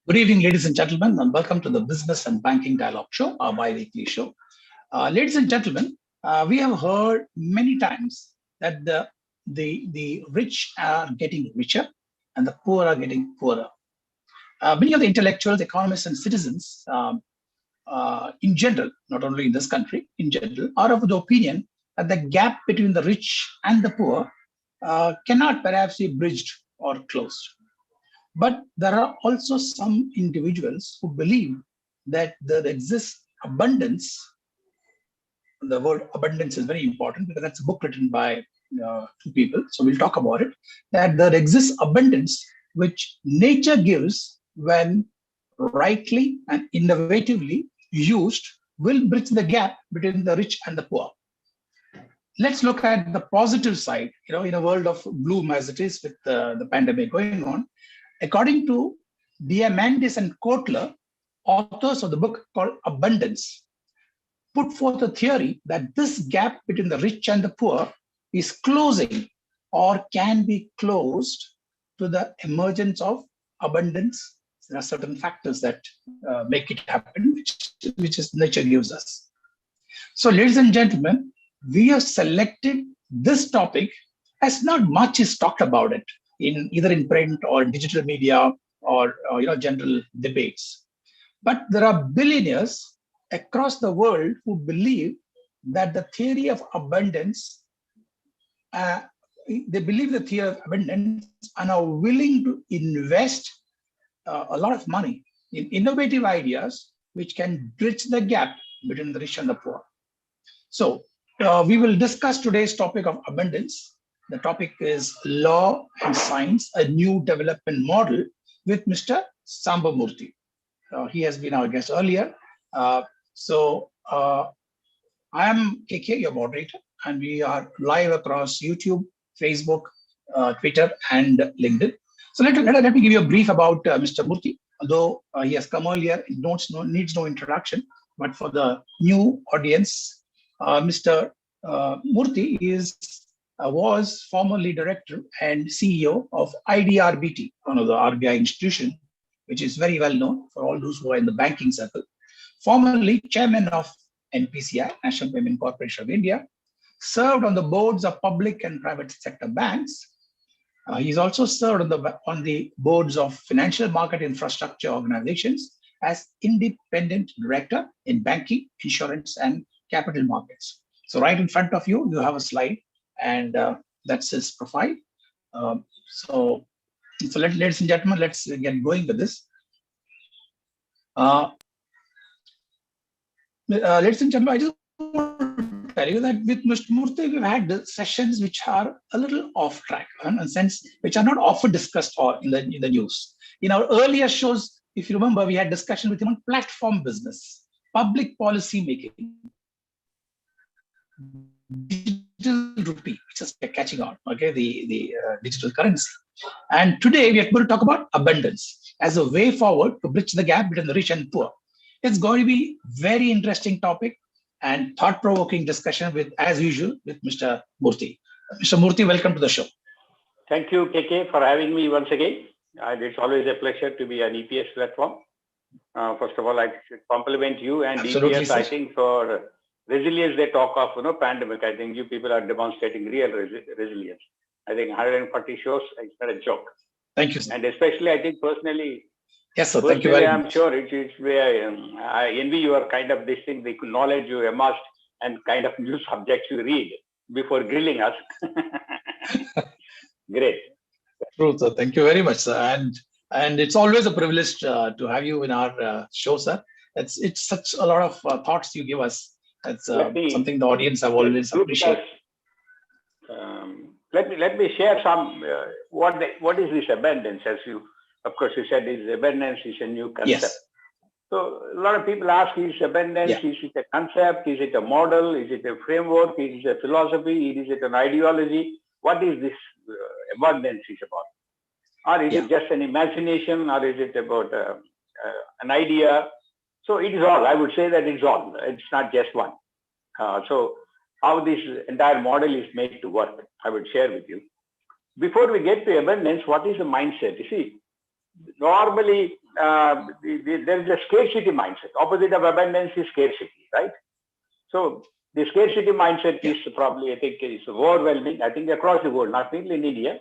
Good evening, ladies and gentlemen, and welcome to the Business and Banking Dialogue Show, our bi-weekly show. Ladies and gentlemen, we have heard many times that the rich are getting richer and the poor are getting poorer. Many of the intellectuals, economists, and citizens in general, not only in this country, in general, are of the opinion that the gap between the rich and the poor cannot perhaps be bridged or closed. But there are also some individuals who believe that there exists abundance. The word abundance is very important because that's a book written by two people. So we'll talk about it. That there exists abundance which nature gives when rightly and innovatively used will bridge the gap between the rich and the poor. Let's look at the positive side. In a world of gloom as it is with the pandemic going on, according to Diamandis and Kotler, authors of the book called Abundance, put forth a theory that this gap between the rich and the poor is closing or can be closed to the emergence of abundance. There are certain factors that make it happen, which is nature gives us. So, ladies and gentlemen, we have selected this topic as not much is talked about it in either in print or digital media or general debates. But there are billionaires across the world who believe that the theory of abundance, they believe the theory of abundance and are willing to invest a lot of money in innovative ideas which can bridge the gap between the rich and the poor. So we will discuss today's topic of abundance. The topic is Law and Science, a new development model with Mr. Sambamurthy. He has been our guest earlier. I am KK, your moderator, and we are live across YouTube, Facebook, Twitter, and LinkedIn. So let me give you a brief about Mr. Murthy. Although he has come earlier, it needs no introduction. But for the new audience, Mr. Murthy was formerly director and CEO of IDRBT, one of the RBI institutions, which is very well known for all those who are in the banking circle. Formerly chairman of NPCI, National Payment Corporation of India, served on the boards of public and private sector banks. He's also served on the boards of financial market infrastructure organizations as independent director in banking, insurance, and capital markets. So right in front of you, you have a slide, and that's his profile. So ladies and gentlemen, let's get going with this. Ladies and gentlemen, I just want to tell you that with Mr. Murthy, we've had sessions which are a little off track, in a sense, which are not often discussed in the news. In our earlier shows, if you remember, we had discussion with him on platform business, public policy making, digital rupee, which is catching on, okay, the digital currency. And today we are going to talk about abundance as a way forward to bridge the gap between the rich and poor. It's going to be very interesting topic and thought-provoking discussion as usual, with Mr. Murthy. Mr. Murthy, welcome to the show. Thank you, KK, for having me once again. It's always a pleasure to be on EPS platform. First of all, I should compliment you and Absolutely, EPS, sir. I think, for resilience. They talk of pandemic. I think you people are demonstrating real resilience. I think 140 shows, it's not a joke. Thank you, sir. And especially, I think personally, yes, sir. Thank you very much. I'm sure it's where I envy your kind of this thing, the knowledge you amassed and kind of new subjects you read before grilling us. Great. True, sir. Thank you very much, sir. And it's always a privilege to have you in our show, sir. It's such a lot of thoughts you give us. That's something the audience have always appreciated. Let me share some what is this abundance, as you, of course, you said is abundance is a new concept. Yes. So a lot of people ask, is abundance, is it a concept, is it a model, is it a framework, is it a philosophy, is it an ideology? What is this abundance is about? Or is it just an imagination, or is it about an idea? So it is all. I would say that it's all. It's not just one. So how this entire model is made to work, I would share with you. Before we get to abundance, what is the mindset? You see, normally there is a scarcity mindset. Opposite of abundance is scarcity, right? So the scarcity mindset is probably, I think, is overwhelming. I think across the world, not only in India.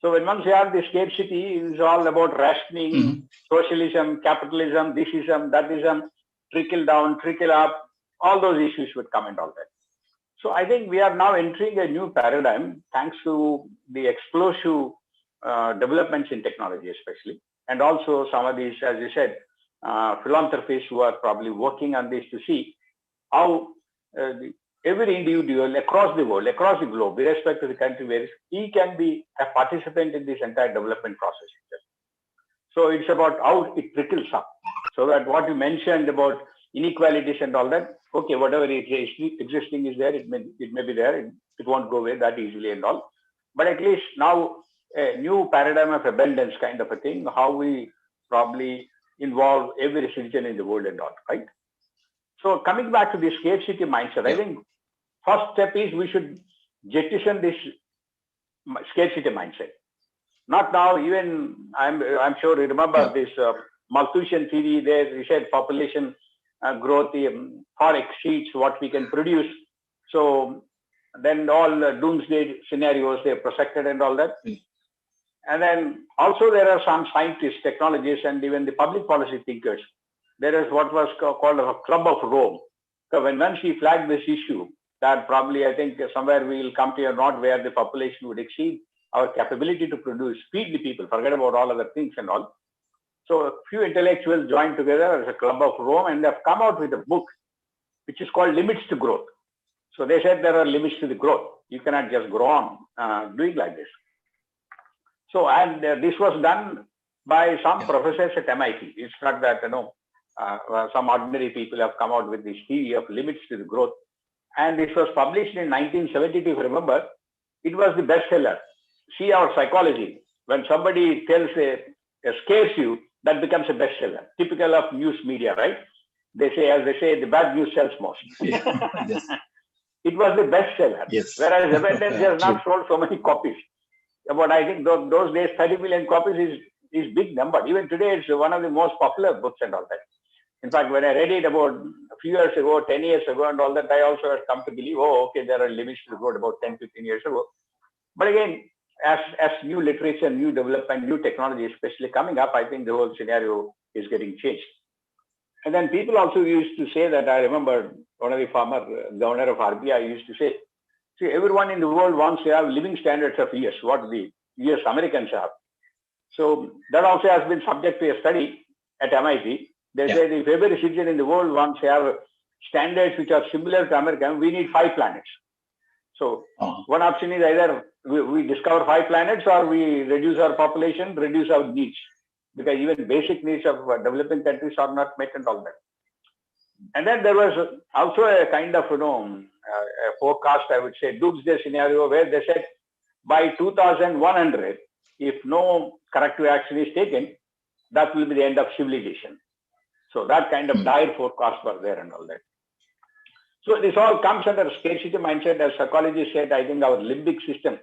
So when once you have the scarcity, it's all about rationing, socialism, capitalism, thisism, thatism, trickle down, trickle up. All those issues would come and all that. So I think we are now entering a new paradigm thanks to the explosive developments in technology, especially, and also some of these, as you said, philanthropists who are probably working on this to see how every individual across the world, across the globe, irrespective of the country where he can be a participant in this entire development process. So it's about how it trickles up. So that what you mentioned about inequalities and all that, okay, whatever is existing is there, it may be there, it won't go away that easily and all. But at least now a new paradigm of abundance kind of a thing, how we probably involve every citizen in the world and all, right? So coming back to the scarcity mindset, I think first step is we should jettison this scarcity mindset. Not now, even I'm sure you remember this Malthusian theory there, he said population growth far exceeds what we can produce. So then all doomsday scenarios, they're projected and all that. And then also there are some scientists, technologists, and even the public policy thinkers. There is what was called a club of Rome. So when once he flagged this issue, that probably I think somewhere we will come to a knot where the population would exceed our capability to produce, feed the people, forget about all other things and all. So a few intellectuals joined together as a club of Rome and they've come out with a book which is called Limits to Growth. So they said there are limits to the growth. You cannot just grow on doing like this. So, and this was done by some professors at MIT. It's not that, some ordinary people have come out with this theory of limits to the growth. And this was published in 1972, if you remember. It was the bestseller. See our psychology. When somebody tells scares you, that becomes a bestseller. Typical of news media, right? They say, as they say, the bad news sells most. Yes. It was the bestseller. Yes. Whereas Abundance has not sold so many copies. But I think those days, 30 million copies is big number. Even today, it's one of the most popular books and all that. In fact, when I read it about a few years ago, 10 years ago and all that, I also had come to believe, oh, okay, there are limits to growth about 10, 15 years ago. But again, as new literature, new development, new technology, especially coming up, I think the whole scenario is getting changed. And then people also used to say that, I remember one of the former governor of RBI used to say, see, everyone in the world wants to have living standards of US, what the US Americans have. So that also has been subject to a study at MIT. They said if every citizen in the world wants to have standards which are similar to American, we need 5 planets. So one option is either we discover 5 planets or we reduce our population, reduce our needs. Because even basic needs of developing countries are not met and all that. And then there was also a kind of, a forecast, I would say, doomsday scenario where they said by 2100, if no corrective action is taken, that will be the end of civilization. So that kind of dire forecast was there and all that. So this all comes under scarcity mindset. As psychologists said, I think our limbic system,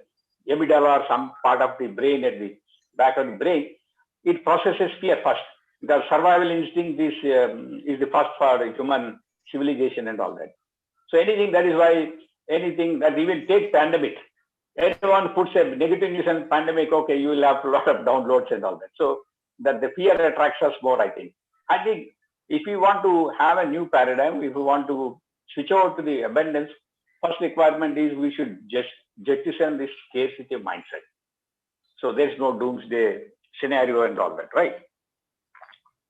amygdala or some part of the brain at the back of the brain, it processes fear first. Because survival instinct is the first for human civilization and all that. So anything, that is why anything that even take pandemic, anyone puts a negative news on pandemic, okay, you will have a lot of downloads and all that. So that the fear attracts us more, I think. I think if we want to have a new paradigm, if we want to switch over to the abundance, first requirement is we should just jettison this scarcity mindset. So there's no doomsday scenario and all that, right?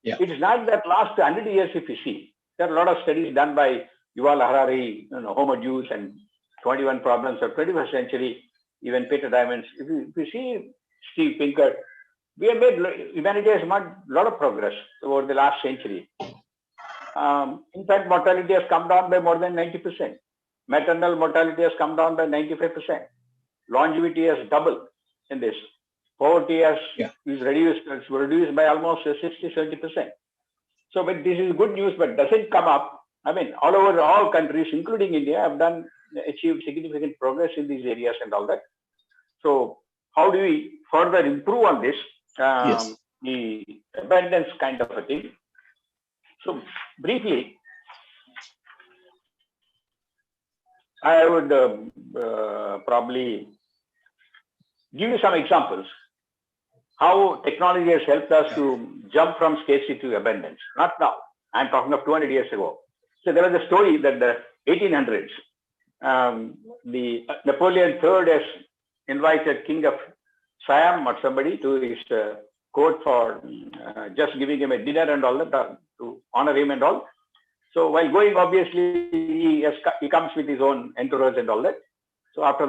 Yeah. It is not that last 100 years, if you see, there are a lot of studies done by Yuval Harari, Homo Deus and 21 Problems of 21st Century, even Peter Diamond's. If you see Steve Pinker, we have made, humanity has made a lot of progress over the last century. In fact, mortality has come down by more than 90%. Maternal mortality has come down by 95%. Longevity has doubled in this. Poverty is reduced by almost 60-70%. So, but this is good news, but doesn't come up. I mean, all over all countries, including India, have achieved significant progress in these areas and all that. So, how do we further improve on this? the abundance kind of a thing. So briefly, I would probably give you some examples how technology has helped us to jump from scarcity to abundance. Not now. I'm talking of 200 years ago. So there was a story that the 1800s, the Napoleon III has invited King of Siam or somebody to his court for just giving him a dinner and all that to honor him and all. So while going, obviously he comes with his own entourage and all that. So after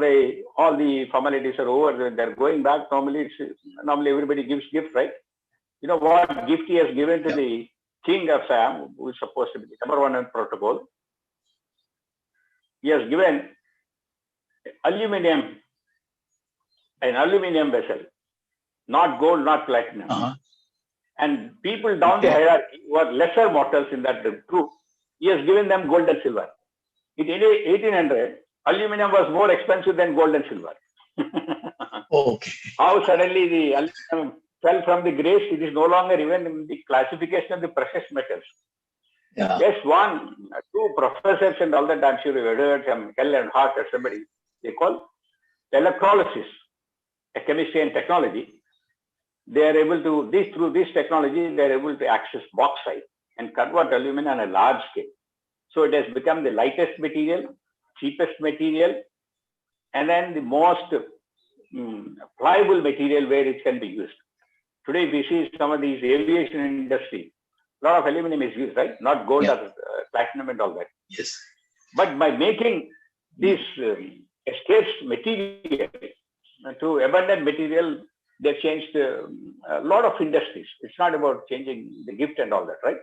all the formalities are over, they're going back. Normally everybody gives gifts, right? You know what gift he has given to the King of Siam, who is supposed to be the number one in protocol? He has given an aluminum vessel, not gold, not platinum. And people down the hierarchy who are lesser mortals in that group, he has given them gold and silver. In 1800, aluminum was more expensive than gold and silver. How suddenly the aluminum fell from the grace, it is no longer even in the classification of the precious metals. Just one, two professors and all that, I'm sure you heard, some Kell and Hart or somebody, they call electrolysis, a chemistry and technology. They are able to, through this technology, they are able to access bauxite and convert aluminum on a large scale. So it has become the lightest material, cheapest material, and then the most pliable material where it can be used. Today, we see some of these aviation industry, a lot of aluminum is used, right? Not gold or platinum and all that. Yes. But by making this scarce material to abundant material, they changed a lot of industries. It's not about changing the gift and all that, right?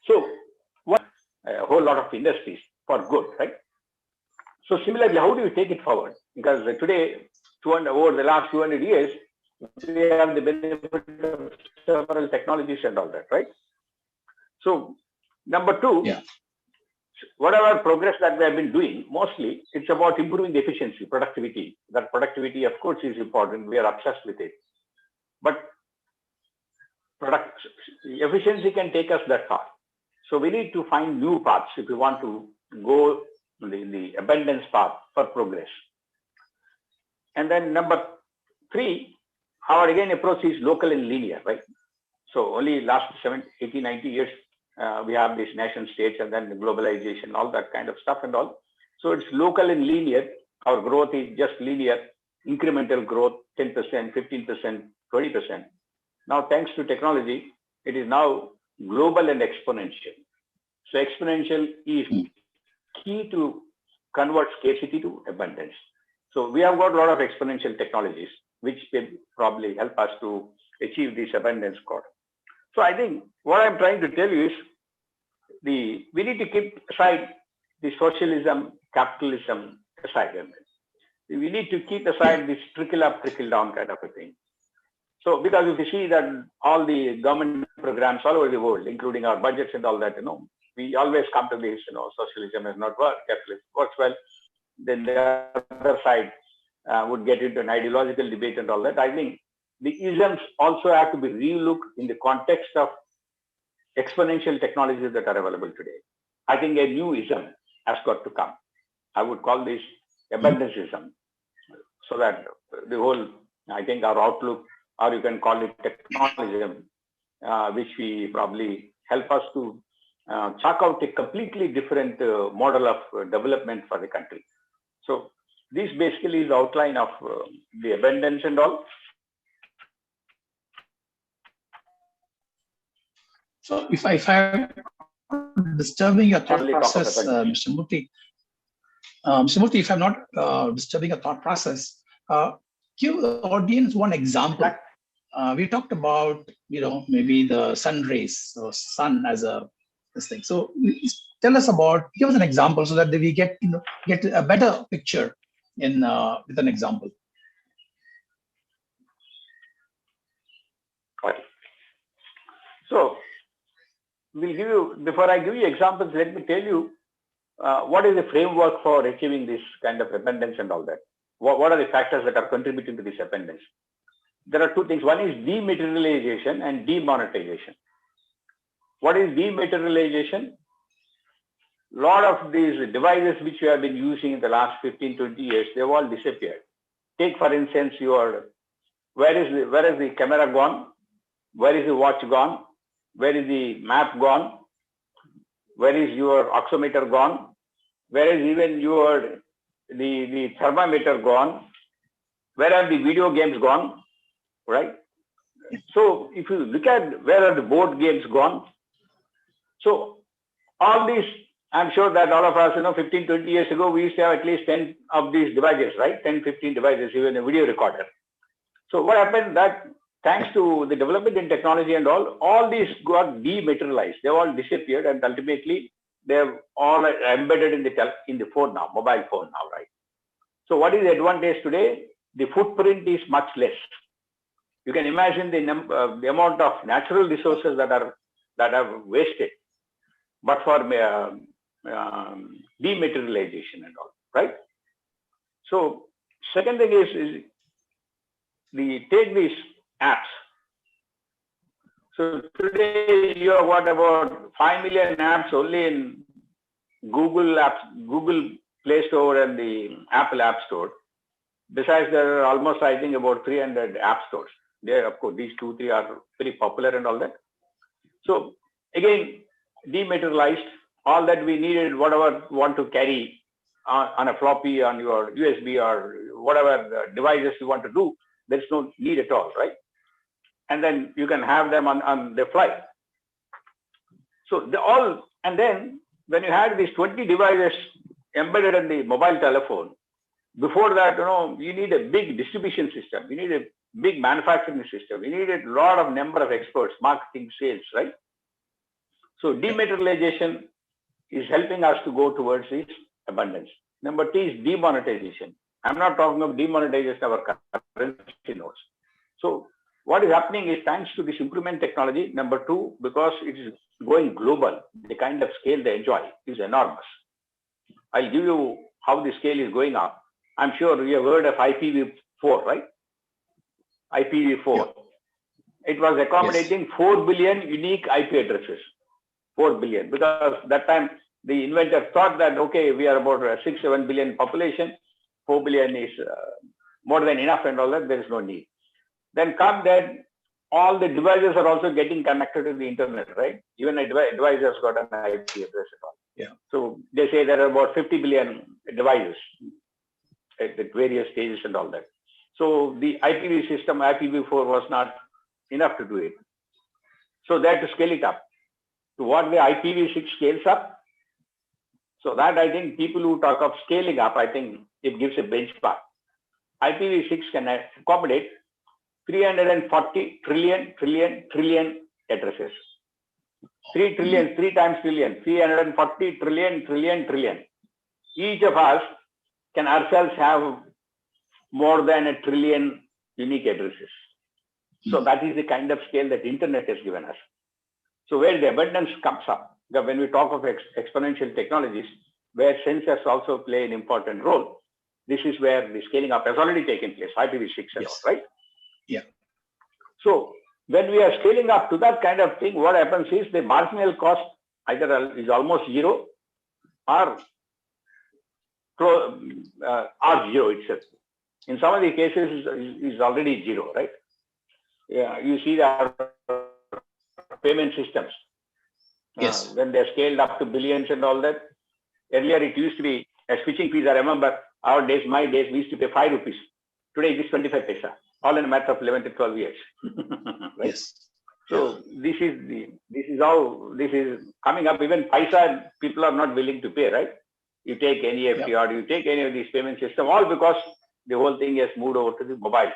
So, a whole lot of industries for good, right? So similarly, how do you take it forward? Because today, over the last 200 years, we have the benefit of several technologies and all that, right? So, number two, whatever progress that we have been doing, mostly it's about improving the efficiency, productivity. That productivity, of course, is important. We are obsessed with it. But efficiency can take us that far. So we need to find new paths if we want to go in the abundance path for progress. And then number three, our again approach is local and linear, right? So only last 80, 90 years, we have these nation states and then the globalization, all that kind of stuff and all. So it's local and linear. Our growth is just linear, incremental growth, 10%, 15%, 20%. Now, thanks to technology, it is now global and exponential. So exponential is key to convert scarcity to abundance. So we have got a lot of exponential technologies, which will probably help us to achieve this abundance goal. So I think what I'm trying to tell you is we need to keep aside the socialism, capitalism aside. We need to keep aside this trickle up, trickle down kind of a thing. So because if you see that all the government programs all over the world, including our budgets and all that, we always come to this, socialism has not worked, capitalism works well. Then the other side would get into an ideological debate and all that. I think the isms also have to be relooked in the context of exponential technologies that are available today. I think a new ism has got to come. I would call this abundanceism. So that the whole, I think our outlook, or you can call it technologism, which we probably help us to chalk out a completely different model of development for the country. So this basically is the outline of the abundance and all. So if I'm disturbing your thought process, Mr. Murthy, if I'm not disturbing your thought process, give the audience one example. We talked about, maybe the sun rays, or sun as this thing. So tell us about, give us an example so that we get a better picture with an example. Okay. So we'll give you, before I give you examples, let me tell you what is the framework for achieving this kind of abundance and all that? What are the factors that are contributing to this abundance? There are two things. One is dematerialization and demonetization. What is dematerialization? A lot of these devices which you have been using in the last 15, 20 years, they've all disappeared. Take, for instance, where is the camera gone? Where is the watch gone? Where is the map gone? Where is your oximeter gone? Where is even the thermometer gone? Where are the video games gone? Right? So if you look at where are the board games gone? So all these, I'm sure that all of us, 15, 20 years ago, we used to have at least 10 of these devices, right? 10, 15 devices, even a video recorder. So what happened that thanks to the development in technology and all these got dematerialized. They all disappeared, and ultimately they're all embedded in the phone now, mobile phone now, right? So what is the advantage today? The footprint is much less. You can imagine the amount of natural resources that are wasted, but for dematerialization and all, right? So second thing is take these apps. So today you have what about 5 million apps only in Google Play Store and the Apple App Store. Besides, there are almost, I think, about 300 app stores. There, of course, these 2, 3 are very popular and all that. So again, dematerialized, all that we needed, whatever you want to carry on a floppy, on your USB or whatever devices you want to do, there's no need at all, right? And then you can have them on the fly. So and then when you had these 20 devices embedded in the mobile telephone, before that, you need a big distribution system. You need a big manufacturing system. You need a lot of number of experts, marketing, sales, right? So dematerialization is helping us to go towards this abundance. Number 2 is demonetization. I'm not talking of demonetization of our currency notes. So what is happening is, thanks to this improvement technology, number 2, because it is going global, the kind of scale they enjoy is enormous. I'll give you how the scale is going up. I'm sure you have heard of IPv4, right? IPv4. Yeah. It was accommodating 4 billion unique IP addresses. 4 billion, because that time the inventor thought that, okay, we are about 6-7 billion population, 4 billion is more than enough and all that, there is no need. Then come that all the devices are also getting connected to the internet, right? Even a device has got an IP address at all. Yeah. So they say there are about 50 billion devices at various stages and all that. So the IPv system, IPv4 was not enough to do it. So they had to scale it up. To what way IPv6 scales up? So that, I think, people who talk of scaling up, I think it gives a benchmark. IPv6 can accommodate 340 trillion addresses. 3 trillion, 3 times trillion, 340 trillion. Each of us can ourselves have more than 1 trillion unique addresses. So that is the kind of scale that internet has given us. So where the abundance comes up, when we talk of exponential technologies, where sensors also play an important role, this is where the scaling up has already taken place, IPv6 and all, right? Yeah. So when we are scaling up to that kind of thing, what happens is the marginal cost either is almost zero or zero itself. In some of the cases, is already zero, right? Yeah, you see our payment systems. Yes. When they're scaled up to billions and all that. Earlier, it used to be a switching fees. I remember my days, we used to pay 5 rupees. Today, it is 25 paisa. All in a matter of 11 to 12 years. Right? Yes. So this is how this is coming up. Even paisa, people are not willing to pay, right? You take NEFT or you take any of these payment system, all because the whole thing has moved over to the mobile.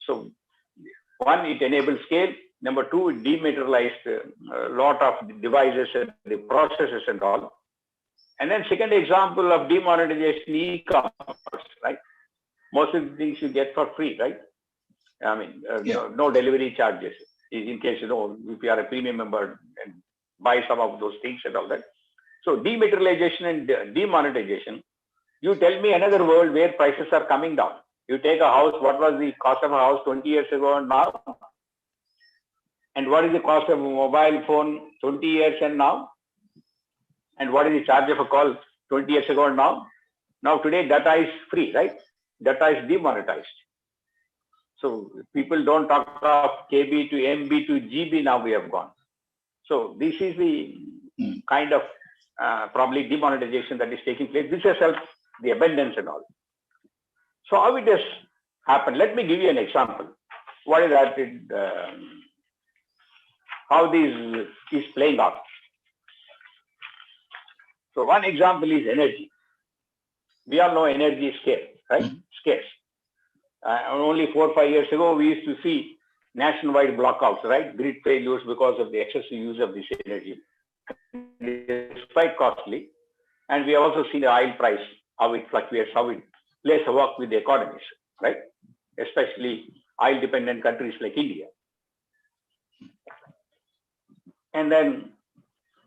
So one, it enables scale. Number 2, it dematerialized a lot of devices and the processes and all. And then second example of demonetization, e-commerce, right? Most of the things you get for free, right? I mean, no delivery charges. In case, if you are a premium member and buy some of those things and all that. So dematerialization and demonetization, you tell me another world where prices are coming down. You take a house, what was the cost of a house 20 years ago and now? And what is the cost of a mobile phone 20 years and now? And what is the charge of a call 20 years ago and now? Now today data is free, right? Data is demonetized. So people don't talk of KB to MB to GB now we have gone. So this is the kind of probably demonetization that is taking place. This has helped the abundance and all. So how it has happened? Let me give you an example. What is that? How this is playing out. So one example is energy. We all know energy is scarce, right? Scarce. Only 4 or 5 years ago, we used to see nationwide blackouts, right? Grid failures because of the excessive use of this energy. It's quite costly. And we have also seen the oil price, how it fluctuates, how it plays a work with the economies, right? Especially oil-dependent countries like India. And then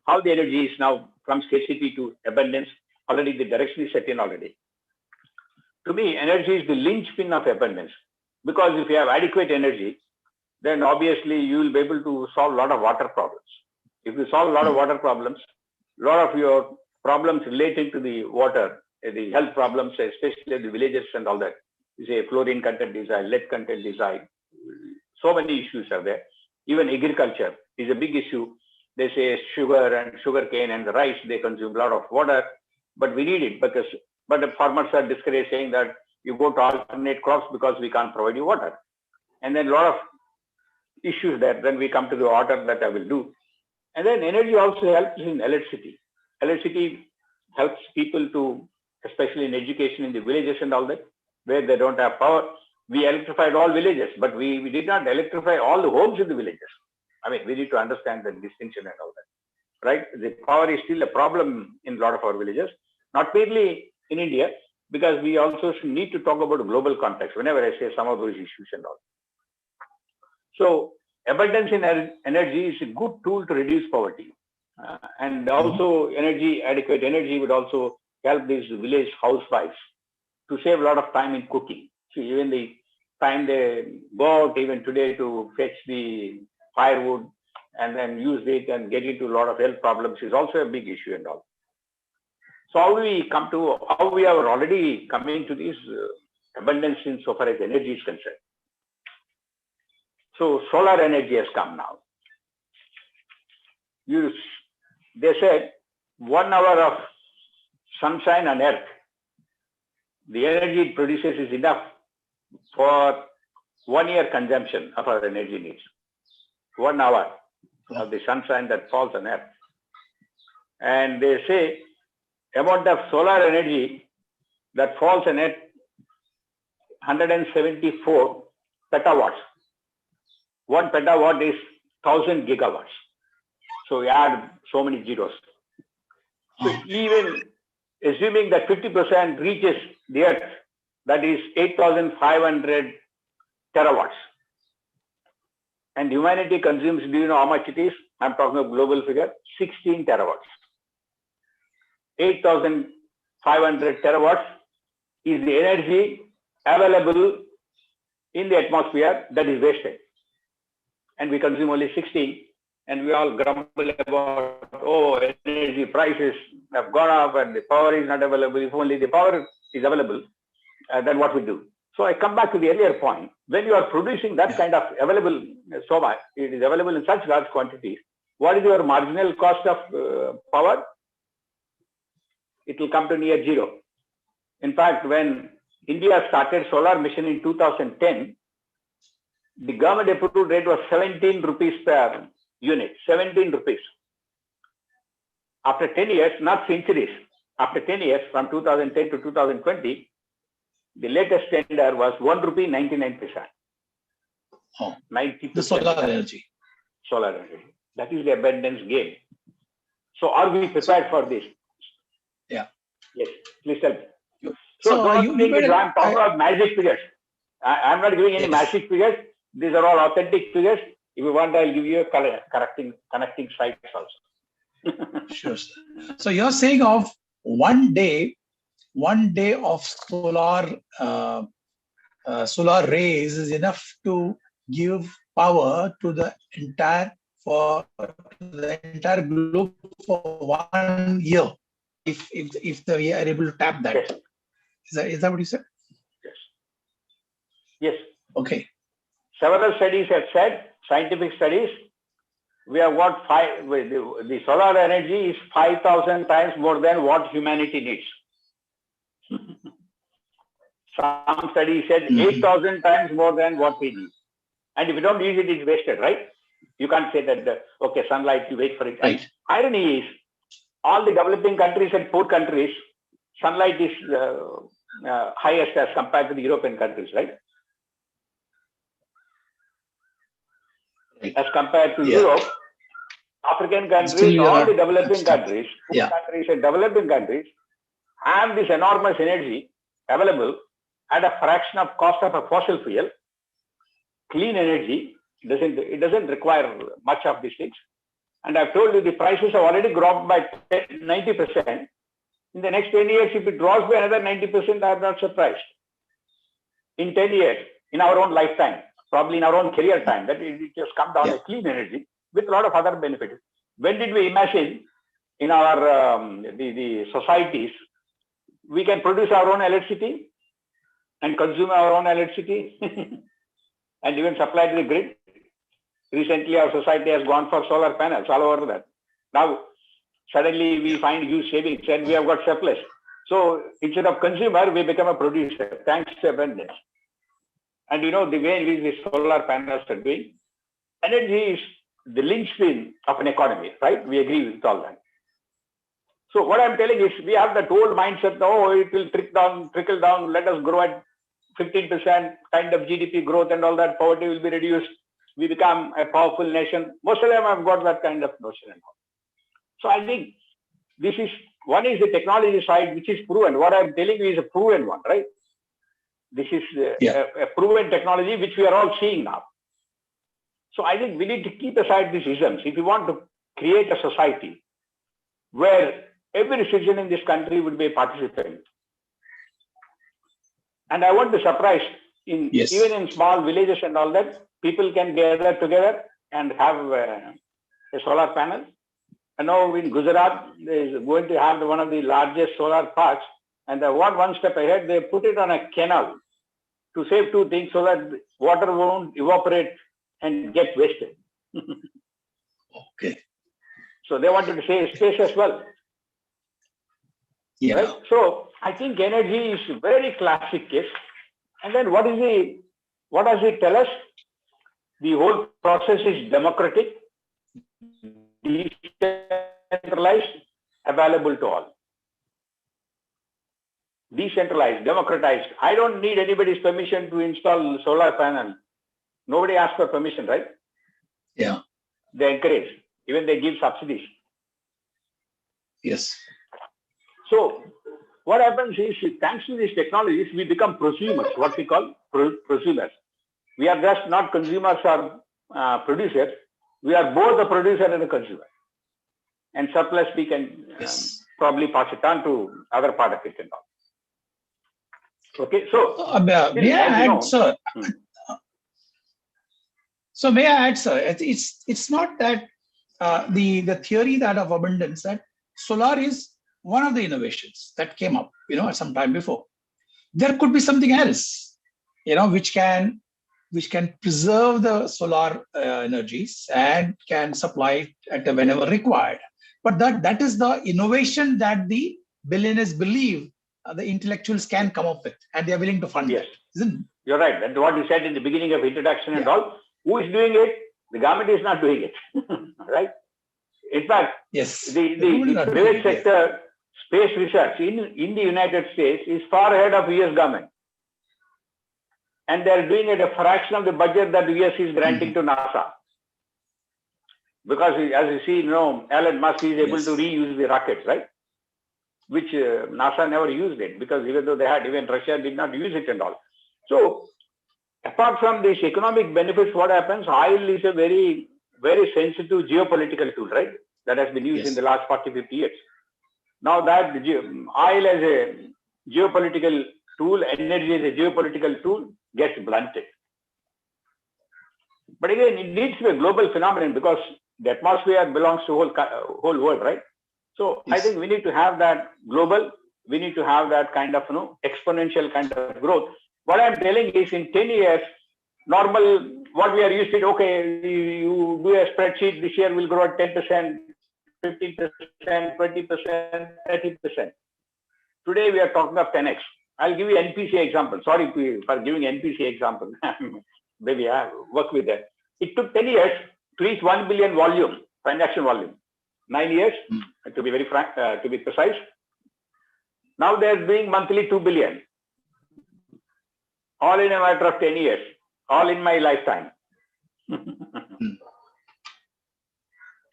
how the energy is now from scarcity to abundance, already the direction is set in already. To me, energy is the linchpin of abundance, because if you have adequate energy, then obviously you will be able to solve a lot of water problems. If you solve a lot of water problems, a lot of your problems relating to the water, the health problems, especially the villages and all that, you say fluorine content is high, lead content is high, so many issues are there. Even agriculture is a big issue. They say sugar and sugarcane and the rice, they consume a lot of water, but we need it because, but the farmers are discouraged saying that you go to alternate crops because we can't provide you water. And then a lot of issues there. Then we come to the water that I will do. And then energy also helps in electricity. Electricity helps people to, especially in education in the villages and all that, where they don't have power. We electrified all villages, but we did not electrify all the homes in the villages. I mean, we need to understand the distinction and all that, right? The power is still a problem in a lot of our villages, not merely in India, because we also need to talk about a global context whenever I say some of those issues and all. So abundance in energy is a good tool to reduce poverty. And also adequate energy would also help these village housewives to save a lot of time in cooking. See, even the time they go out even today to fetch the firewood and then use it and get into a lot of health problems is also a big issue and all. So how we are already coming to this abundance in so far as energy is concerned. So solar energy has come now. They said 1 hour of sunshine on earth, the energy it produces is enough for 1 year consumption of our energy needs. 1 hour of the sunshine that falls on earth. And they say amount of solar energy that falls on earth, 174 petawatts. 1 petawatt is 1000 gigawatts. So we add so many zeros. So even assuming that 50% reaches the earth, that is 8,500 terawatts. And humanity consumes, do you know how much it is? I'm talking of global figure, 16 terawatts. 8,500 terawatts is the energy available in the atmosphere that is wasted. And we consume only 16, and we all grumble about, oh, energy prices have gone up and the power is not available. If only the power is available, then what we do? So I come back to the earlier point. When you are producing that kind of available, so much, it is available in such large quantities, what is your marginal cost of power? It will come to near zero. In fact, when India started solar mission in 2010, the government approved rate was 17 rupees per unit, 17 rupees. After 10 years, not centuries, after 10 years, from 2010 to 2020, the latest tender was 1 rupee 99 paisa. Oh, 90%. the solar energy. Solar energy. That is the abundance game. So are we prepared for this? Yeah. Yes, please tell me. So don't think I'm talking about magic figures. I'm not giving any magic figures. These are all authentic figures. If you want, I'll give you a connecting sites also. Sure. So you're saying of one day of solar rays is enough to give power to the entire globe for 1 year, if we are able to tap that. Yes. Is that what you said? Yes. Yes. Okay. Several studies have said, scientific studies, we have got the solar energy is 5,000 times more than what humanity needs. Some studies said 8,000 times more than what we need. And if you don't use it, it's wasted, right? You can't say that, okay, sunlight, you wait for it. Right. Irony is, all the developing countries and poor countries, sunlight is highest as compared to the European countries, right? As compared to Europe, African countries, all the developing countries, poor countries and developing countries have this enormous energy available at a fraction of cost of a fossil fuel. Clean energy, it doesn't require much of these things. And I've told you the prices have already dropped by 90%. In the next 10 years, if it drops by another 90%, I'm not surprised. In 10 years, in our own lifetime, probably in our own career time, that it just come down to clean energy with a lot of other benefits. When did we imagine in our the societies, we can produce our own electricity and consume our own electricity and even supply to the grid? Recently, our society has gone for solar panels all over that. Now, suddenly we find huge savings and we have got surplus. So instead of consumer, we become a producer, thanks to abundance. And you know, the way in which the solar panels are doing, energy is the linchpin of an economy, right? We agree with all that. So what I'm telling is, we have that old mindset, oh, it will trickle down, let us grow at 15% kind of GDP growth and all that, poverty will be reduced, we become a powerful nation. Most of them have got that kind of notion and all. So I think this is, one is the technology side, which is proven. What I'm telling you is a proven one, right? This is a proven technology, which we are all seeing now. So I think we need to keep aside these isms. If we want to create a society where every citizen in this country would be a participant. And I want to surprise, even in small villages and all that, people can gather together and have a solar panel. I know in Gujarat, they is going to have one of the largest solar parks, and one step ahead, they put it on a canal to save two things, so that water won't evaporate and get wasted. Okay. So they wanted to save space as well. Yeah. Right? So I think energy is a very classic case. And then what does it tell us? The whole process is democratic, decentralized, available to all. Decentralized, democratized. I don't need anybody's permission to install solar panel. Nobody asks for permission, right? Yeah. They encourage. Even they give subsidies. Yes. So what happens is, thanks to these technologies, we become prosumers, what we call prosumers. We are just not consumers or producers. We are both a producer and a consumer. And surplus, we can probably pass it on to other part of it and all. Okay, so may I add, sir? So may I add, sir? It's not that the theory that of abundance, that solar is one of the innovations that came up, some time before. There could be something else, which can preserve the solar energies and can supply it at whenever required. But that is the innovation that the billionaires believe the intellectuals can come up with, and they are willing to fund it. Isn't it? You're right. That's what you said in the beginning of introduction and all. Who is doing it? The government is not doing it, right? In fact, the private sector space research in the United States is far ahead of US government. And they're doing it a fraction of the budget that the US is granting to NASA. Because as you see, Elon Musk is able to reuse the rockets, right? Which NASA never used it, because even though they had, even Russia did not use it and all. So apart from these economic benefits, what happens? Oil is a very, very sensitive geopolitical tool, right? that has been used Yes. in the last 40-50 years. Now that oil as a geopolitical tool, energy as a geopolitical tool gets blunted. But again, it needs to be a global phenomenon because the atmosphere belongs to whole world, right? So Yes. I think we need to have that global. We need to have that kind of exponential kind of growth. What I'm telling is, in 10 years, normal what we are used to. Okay, you do a spreadsheet. This year will grow at 10%, 15%, 20%, 30%. Today we are talking of 10x. I'll give you NPC example. Sorry for giving NPC example. Maybe I work with that. It took 10 years to reach 1 billion volume, transaction volume. 9 years, to be very frank, to be precise. Now they're doing monthly 2 billion. All in a matter of 10 years. All in my lifetime.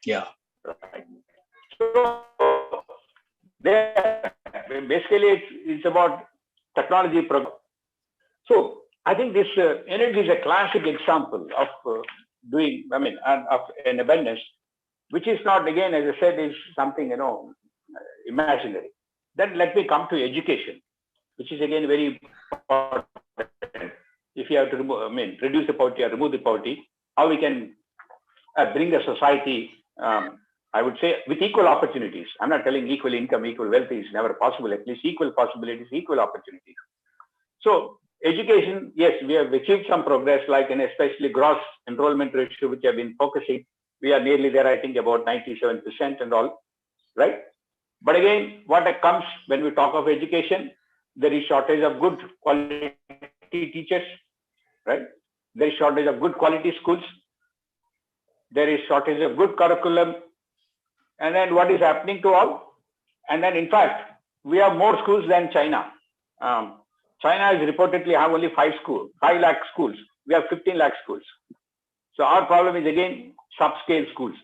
Yeah. Right. So basically it's about technology progress. So I think this energy is a classic example of of an abundance, which is not, again, as I said, is something imaginary. Then let me come to education, which is again very important. If you have to reduce the poverty or remove the poverty, how we can bring a society, I would say, with equal opportunities. I'm not telling equal income, equal wealth is never possible, at least equal possibilities, equal opportunities. So education, yes, we have achieved some progress, like in especially gross enrollment ratio, which have been focusing. We are nearly there, I think, about 97% and all, right? But again, what comes when we talk of education, there is shortage of good quality teachers, right? There is shortage of good quality schools. There is shortage of good curriculum. And then what is happening to all? And then, in fact, we have more schools than China. China is reportedly have only 5 lakh schools. We have 15 lakh schools. So our problem is, again, subscale schools.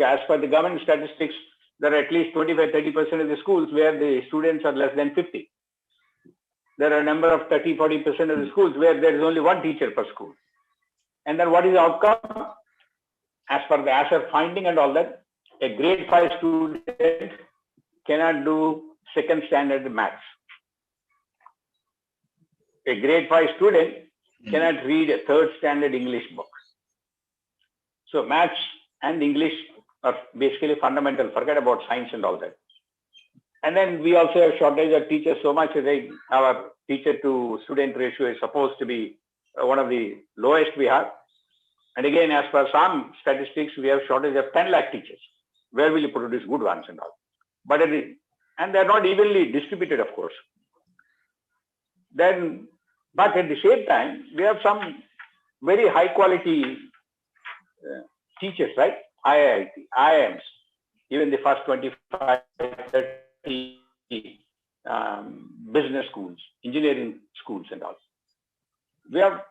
As per the government statistics, there are at least 25-30% of the schools where the students are less than 50. There are a number of 30-40% of the schools where there is only 1 teacher per school. And then what is the outcome? As per the ASER finding and all that, a grade 5 student cannot do 2nd standard maths. A grade 5 student cannot read a 3rd standard English book. So maths and English are basically fundamental. Forget about science and all that. And then we also have shortage of teachers so much that our teacher to student ratio is supposed to be one of the lowest we have. And again, as per some statistics, we have shortage of 10 lakh teachers. Where will you produce good ones and all? But and they're not evenly distributed, of course. Then, but at the same time, we have some very high quality teachers, right? IIT, IIMs, even the first 25, 30 business schools, engineering schools and all. We have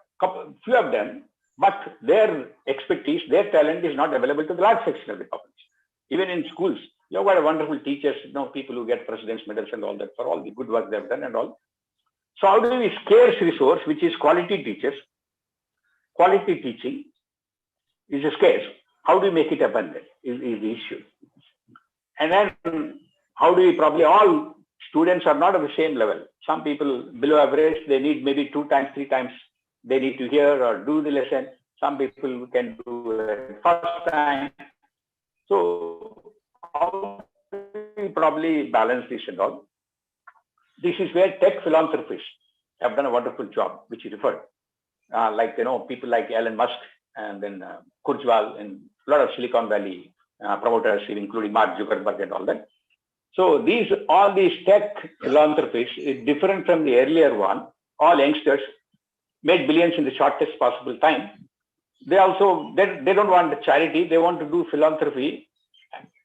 few of them, but their expertise, their talent is not available to the large section of the population. Even in schools, you have got wonderful teachers, people who get president's medals and all that for all the good work they've done and all. So how do we scarce resource, which is quality teachers? Quality teaching is scarce. How do we make it abundant is the issue. And then how do we probably all students are not of the same level. Some people below average, they need maybe 2 times, 3 times they need to hear or do the lesson. Some people can do it first time. So how do we probably balance this and all? This is where tech philanthropists have done a wonderful job, which you referred. People like Elon Musk and then Kurzweil and a lot of Silicon Valley promoters, including Mark Zuckerberg and all that. So all these tech philanthropists is different from the earlier one. All youngsters made billions in the shortest possible time. They also, they don't want the charity. They want to do philanthropy,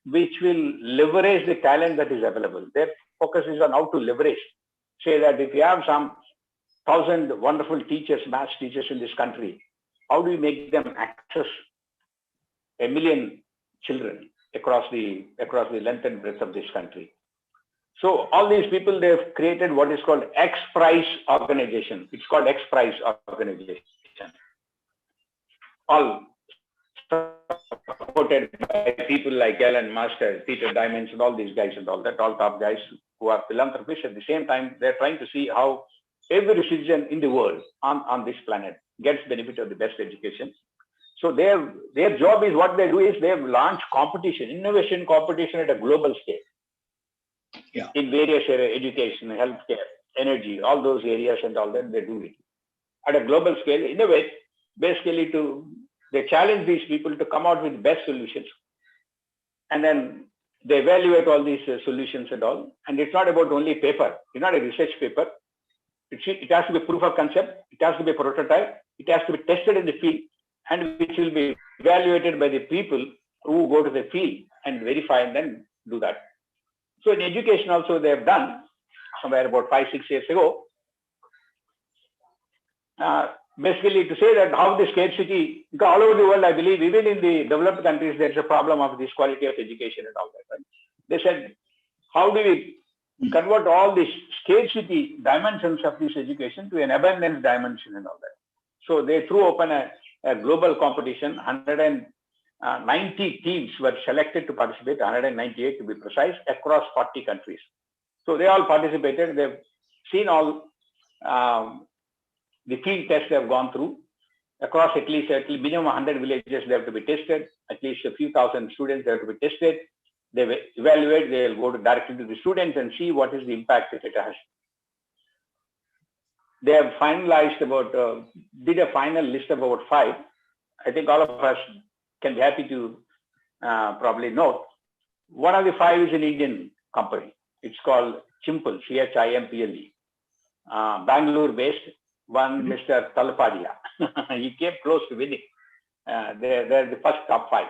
which will leverage the talent that is available. Their focus is on how to leverage. Say that if you have some 1,000 wonderful teachers, math teachers in this country, how do you make them access 1 million children across the length and breadth of this country? So all these people, they've created what is called X Prize organization. It's called X Prize organization. All supported by people like Elon Musk, Peter Diamond, and all these guys and all that, all top guys who are philanthropists. At the same time, they're trying to see how every citizen in the world on this planet gets benefit of the best education. So their job is, what they do is they've launched competition, innovation competition at a global scale. In various areas, education, healthcare, energy, all those areas and all that, they do it at a global scale. Innovate, basically they challenge these people to come out with best solutions. And then they evaluate all these solutions and all. And it's not about only paper. It's not a research paper. It has to be proof of concept. It has to be prototype. It has to be tested in the field, and which will be evaluated by the people who go to the field and verify and then do that. So in education also, they have done somewhere about 5-6 years ago, basically to say that how the scarcity, because all over the world, I believe, even in the developed countries, there's a problem of this quality of education and all that. Right? They said, how do we convert all these scarcity dimensions of this education to an abundance dimension and all that? So they threw open a global competition. 190 teams were selected to participate, 198 to be precise, across 40 countries. So they all participated. They've seen all the field tests they have gone through. Across at least minimum 100 villages, they have to be tested. At least a few thousand students, they have to be tested. They evaluate, they'll go directly to the students and see what is the impact that it has. They have finalized did a final list of about 5. I think all of us can be happy to probably note. One of the 5 is an Indian company. It's called Chimple, CHIMPLE. Bangalore-based, one Mr. Talapadia. He came close to winning. They're the first top 5.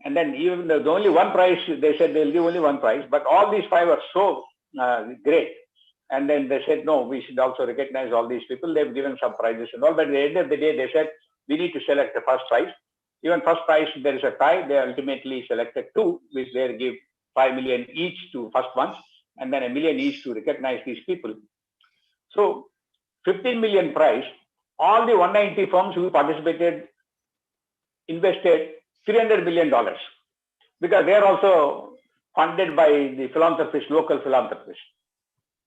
And then even the only one prize, they said they'll give only one prize, but all these 5 are so great. And then they said, no, we should also recognize all these people. They've given some prizes and all, but at the end of the day, they said, we need to select the first prize. Even first prize, there is a tie. They ultimately selected 2, which they give 5 million each to first ones, and then $1 million each to recognize these people. So 15 million prize, all the 190 firms who participated invested $300 million, because they are also funded by the philanthropists, local philanthropists.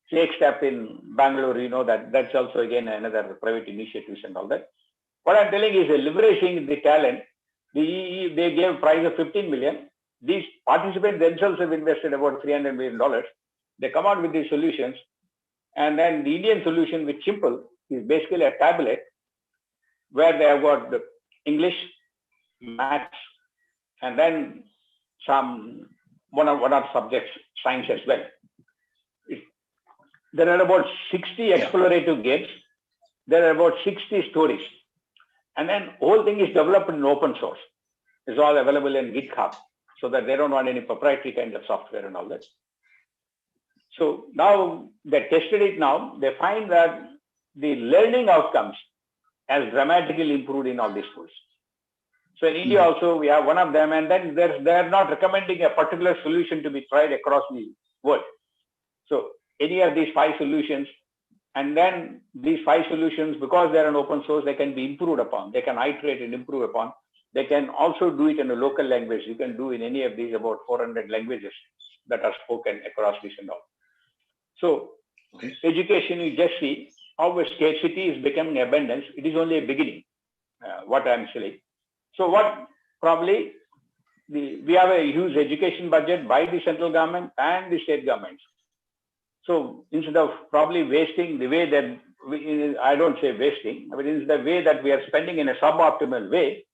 Shake Step in Bangalore, you know, that's also again another private initiatives and all that. What I'm telling is leveraging the talent. They gave a prize of 15 million. These participants themselves have invested about $300 million. They come out with these solutions. And then the Indian solution with Chimple is basically a tablet where they have got the English, maths, and then some one or subjects, science as well. There are about 60 explorative games. There are about 60 stories. And then whole thing is developed in open source. It's all available in GitHub, so that they don't want any proprietary kind of software and all that. So now they tested it now. They find that the learning outcomes has dramatically improved in all these schools. So in India also, we have one of them, and then they're not recommending a particular solution to be tried across the world. So any of these 5 solutions, and then these 5 solutions, because they're an open source, they can be improved upon. They can iterate and improve upon. They can also do it in a local language. You can do in any of these about 400 languages that are spoken across this and all. So education, you just see how a scarcity is becoming abundance. It is only a beginning, what I'm saying. So what probably, we have a huge education budget by the central government and the state governments. So instead of probably wasting the way that, I don't say wasting, but it's the way that we are spending in a suboptimal way,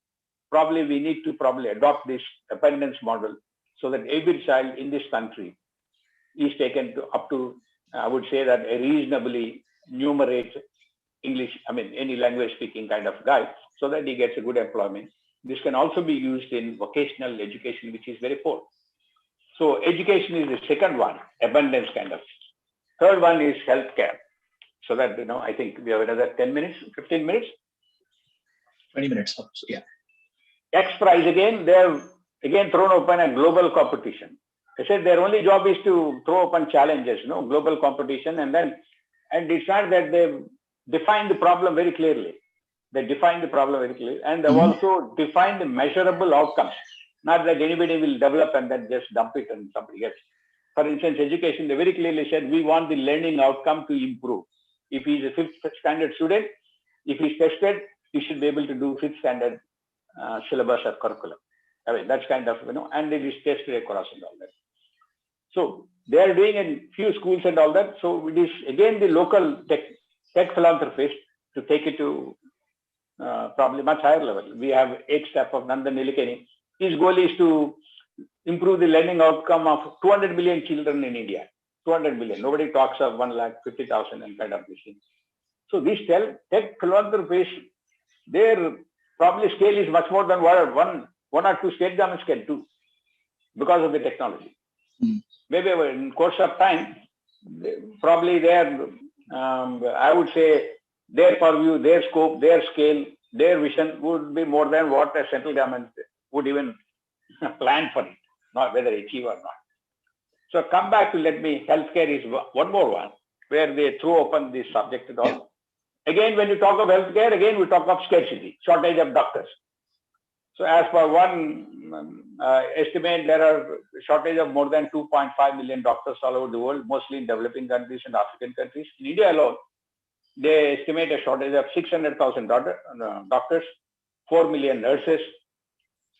probably we need to adopt this abundance model so that every child in this country is taken to up to, I would say that a reasonably numerate English, any language speaking kind of guy, so that he gets a good employment. This can also be used in vocational education, which is very poor. So education is the second one, abundance kind of. Third one is healthcare. So that, I think we have another 10 minutes, 15 minutes. 20 minutes, so yeah. X Prize again, they have again thrown open a global competition. They said their only job is to throw open challenges, global competition, and it's not that they've defined the problem very clearly. They defined the problem very clearly, and they've also defined the measurable outcomes. Not that anybody will develop and then just dump it on somebody else. For instance, education, they very clearly said, we want the learning outcome to improve. If he's a 5th standard student, if he's tested, he should be able to do 5th standard syllabus or curriculum. I mean, that's kind of, and it is tested across and all that. So they are doing in few schools and all that. So it is again the local tech philanthropists to take it to probably much higher level. We have 8th step of Nandan Nilekani. His goal is to improve the learning outcome of 200 million children in India. 200 million. Nobody talks of 1,50,000 and kind of this thing. So these tech philanthropists, their probably scale is much more than one or two state governments can do because of the technology. Maybe in course of time, probably their, I would say, their purview, their scope, their scale, their vision would be more than what a central government would even plan for it, not whether achieve or not. So come back to healthcare is one more one, where they throw open this subject at all. Yeah. Again, when you talk of healthcare, again, we talk of scarcity, shortage of doctors. So as per one estimate, there are shortage of more than 2.5 million doctors all over the world, mostly in developing countries and African countries. In India alone, they estimate a shortage of 600,000 doctors, 4 million nurses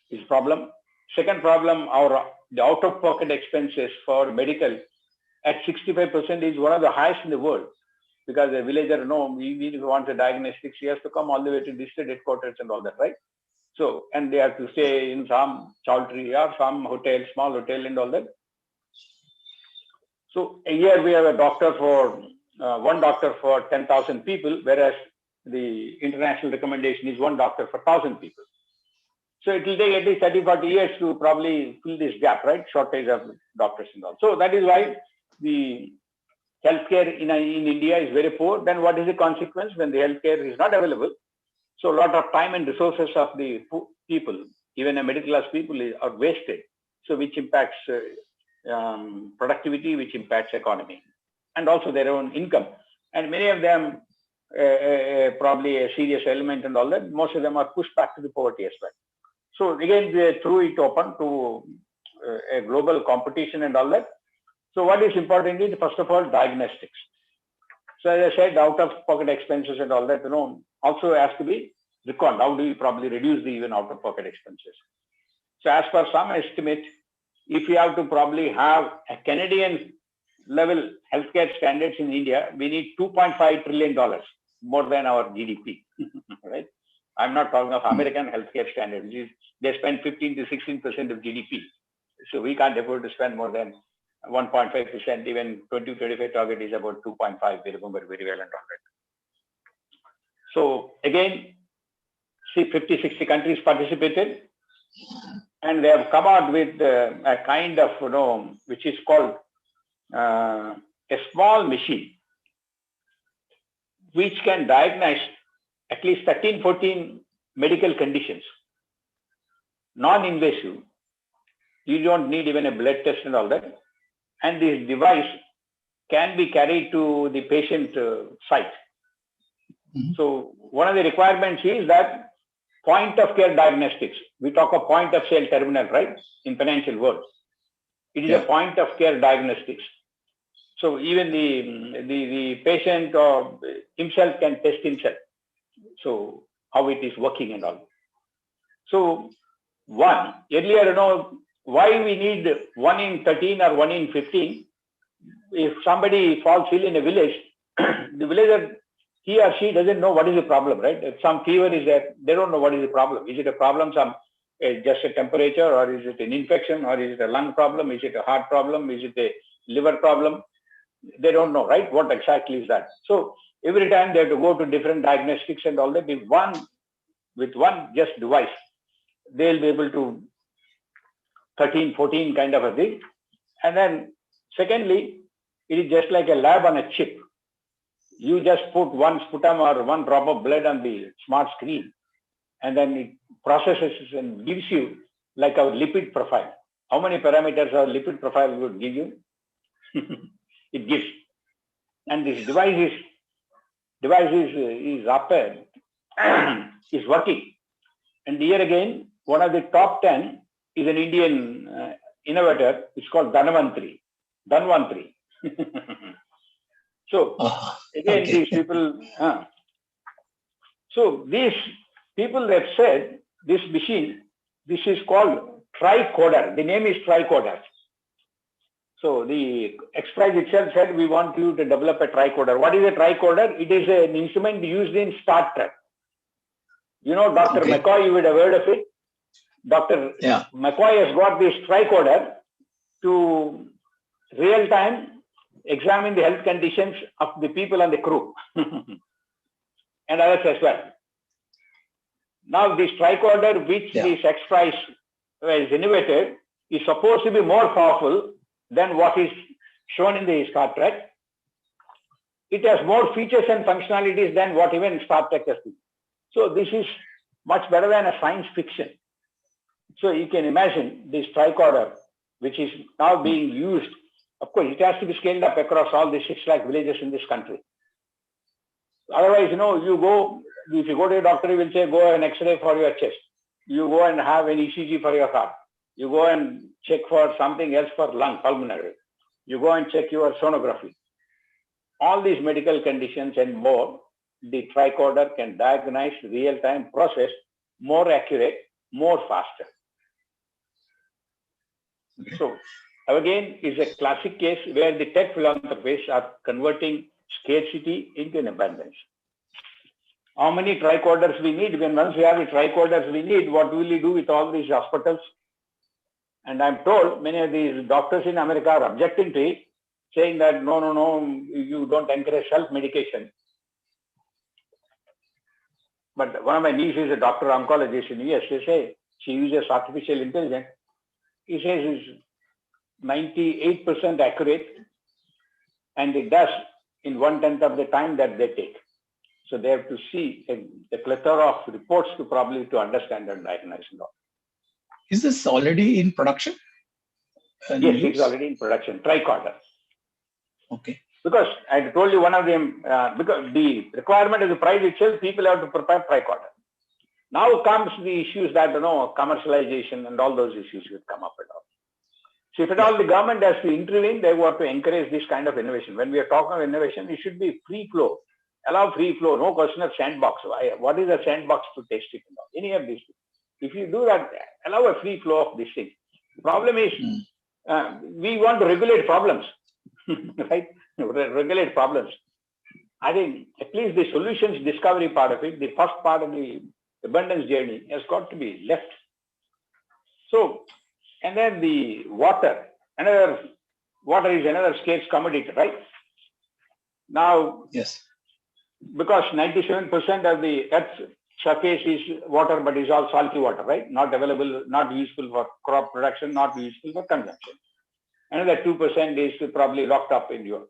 is problem. Second problem, the out-of-pocket expenses for medical at 65% is one of the highest in the world, because a villager, if he wants a diagnostics, he has to come all the way to district headquarters and all that, right? So, and they have to stay in some chowdhury or some hotel, small hotel and all that. So here we have one doctor for 10,000 people, whereas the international recommendation is one doctor for 1,000 people. So it will take at least 30-40 years to probably fill this gap, right? Shortage of doctors and all. So that is why the healthcare in India is very poor. Then what is the consequence when the healthcare is not available? So a lot of time and resources of the people, even a middle class people, are wasted. So which impacts productivity, which impacts economy, and also their own income. And many of them, probably a serious element and all that, most of them are pushed back to the poverty as well. So again, they threw it open to a global competition and all that. So what is important is, first of all, diagnostics. So as I said, out-of-pocket expenses and all that, also has to be reckoned. How do you probably reduce the even out-of-pocket expenses? So as per some estimate, if you have to probably have a Canadian level healthcare standards in India, we need $2.5 trillion, more than our GDP, right? I'm not talking of American healthcare standards. They spend 15 to 16% of GDP. So we can't afford to spend more than 1.5%. Even 2025 target is about 2.5. We remember very well and all that. So again, see, 50, 60 countries participated, and they have come out with a kind of, which is called a small machine, which can diagnose at least 13, 14 medical conditions, non-invasive. You don't need even a blood test and all that. And this device can be carried to the patient site. So one of the requirements is that point of care diagnostics. We talk of point of sale terminal, right? In financial world, it is a point of care diagnostics. So even the patient or himself can test himself. So how it is working and all. So earlier, why we need 1 in 13 or 1 in 15? If somebody falls ill in a village, the villager, he or she doesn't know what is the problem, right? If some fever is there, they don't know what is the problem. Is it a problem, just a temperature, or is it an infection, or is it a lung problem? Is it a heart problem? Is it a liver problem? They don't know, right? What exactly is that? So every time they have to go to different diagnostics and all that. With one just device, they'll be able to 13, 14 kind of a thing. And then secondly, it is just like a lab on a chip. You just put one sputum or one drop of blood on the smart screen, and then it processes and gives you like our lipid profile. How many parameters our lipid profile would give you? It gives. And this device is up and is working. And here again, one of the top 10 is an Indian innovator. It's called Dhanvantri. So again, okay. these people. So these people have said this machine. This is called tricoder. The name is tricoder. So the XPRIZE itself said, we want you to develop a tricoder. What is a tricoder? It is an instrument used in Star Trek. You know, Dr. McCoy, you would have heard of it. Dr. McCoy has got this tricoder to real time examine the health conditions of the people on the crew and others as well. Now, this tricoder, which this XPRIZE was innovated, is supposed to be more powerful than what is shown in the Star Trek. It has more features and functionalities than what even Star Trek has. So this is much better than a science fiction. So you can imagine this tricorder, which is now being used. Of course, it has to be scaled up across all the 6 lakh villages in this country. Otherwise, you know, if you go to a doctor, he will say, go and X-ray for your chest. You go and have an ECG for your heart. You go and check for something else for lung, pulmonary. You go and check your sonography. All these medical conditions and more, the tricorder can diagnose, real-time process, more accurate, more faster. So again, is a classic case where the tech philanthropists are converting scarcity into an abundance. How many tricorders we need? When once we have the tricorders we need, what will we do with all these hospitals? And I'm told many of these doctors in America are objecting to it, saying that no, you don't encourage self-medication. But one of my nieces is a doctor oncologist in the US. They say she uses artificial intelligence. He says it's 98% accurate, and it does in 1/10 of the time that they take. So they have to see a plethora of reports to understand and diagnose and all. Is this already in production? Yes, it's already in production. Tricorder. Okay. Because I told you one of them, because the requirement of the price itself, people have to prepare tricorder. Now comes the issues that, commercialization and all those issues will come up and all. So if at all the government has to intervene, they want to encourage this kind of innovation. When we are talking of innovation, it should be free flow. Allow free flow, no question of sandbox. What is a sandbox to test it? Any of these things. If you do that, allow a free flow of these things. The problem is, we want to regulate problems, right? Regulate problems. I think at least the solutions discovery part of it, the first part of the abundance journey has got to be left. So, and then the water is another scarce commodity, right? Now, yes, because 97% of the Earth's surface is water, but is all salty water, right? Not available, not useful for crop production, not useful for consumption. Another 2% is probably locked up in your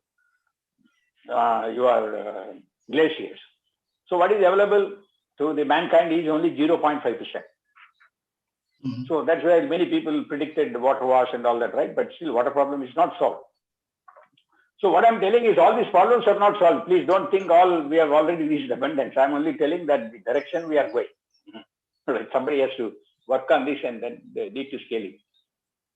glaciers. So what is available to the mankind is only 0.5%. So that's why many people predicted water wash and all that, right? But still, water problem is not solved. So what I'm telling is all these problems are not solved. Please don't think we have already reached abundance. I'm only telling that the direction we are going. Right? Somebody has to work on this and then they need to scale it.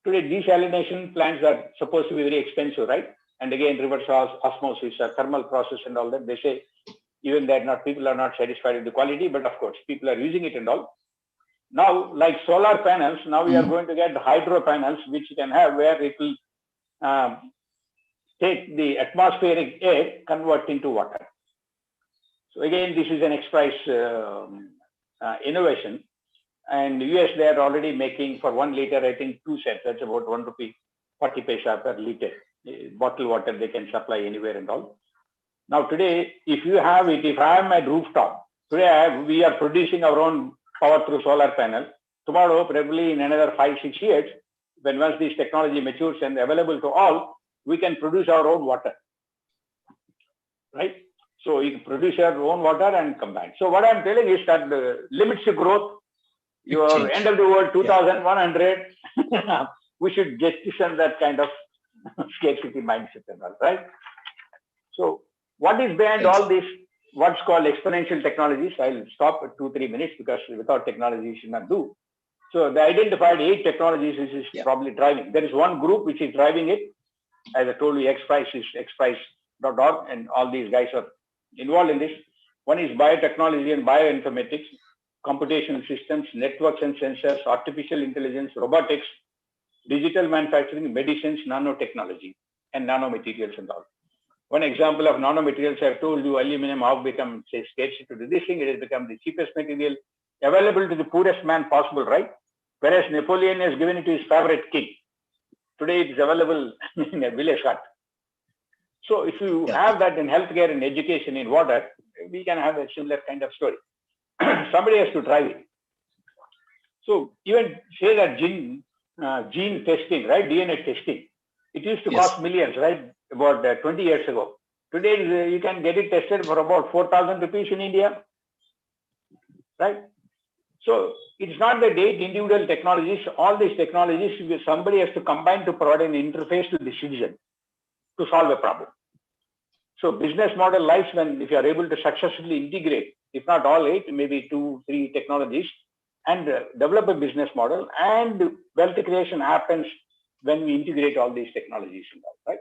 Today, desalination plants are supposed to be very expensive, right? And again, reverse osmosis, thermal process and all that. They say even that people are not satisfied with the quality, but of course, people are using it and all. Now, like solar panels, now we are going to get hydro panels, which you can have where it will take the atmospheric air, convert into water. So again, this is an XPRIZE innovation. And US, they are already making for 1 liter, I think 2 cents. That's about ₹1.40 per liter. Bottled water they can supply anywhere and all. Now today, if you have it, if I am at rooftop, today we are producing our own power through solar panel. Tomorrow, probably in another 5-6 years, when once this technology matures and available to all, we can produce our own water, right? So you can produce your own water and combine. So what I'm telling is that the limits to growth, your end of the world 2100, we should jettison that kind of scarcity mindset and all, right? So what is behind all this, what's called exponential technologies? I'll stop at 2-3 minutes because without technology you should not do. So they identified 8 technologies which is probably driving. There is one group which is driving it. As I told you, XPRIZE is xprize.org, and all these guys are involved in this. One is biotechnology and bioinformatics, computational systems, networks and sensors, artificial intelligence, robotics, digital manufacturing, medicines, nanotechnology, and nanomaterials and all. One example of nanomaterials, I've told you, aluminum how become, say, scarcity to this thing. It has become the cheapest material available to the poorest man possible, right? Whereas Napoleon has given it to his favorite king. Today it's available in a village hut. So if you have that in healthcare and education, in water, we can have a similar kind of story. Somebody has to drive it. So even say that gene testing, right? DNA testing. It used to cost millions, right? About 20 years ago. Today you can get it tested for about 4,000 rupees in India, right? So it's not the 8 individual technologies. All these technologies, somebody has to combine to provide an interface to the citizen to solve a problem. So business model lies when if you are able to successfully integrate, if not all 8, maybe 2, 3 technologies, and develop a business model, and wealth creation happens when we integrate all these technologies, right?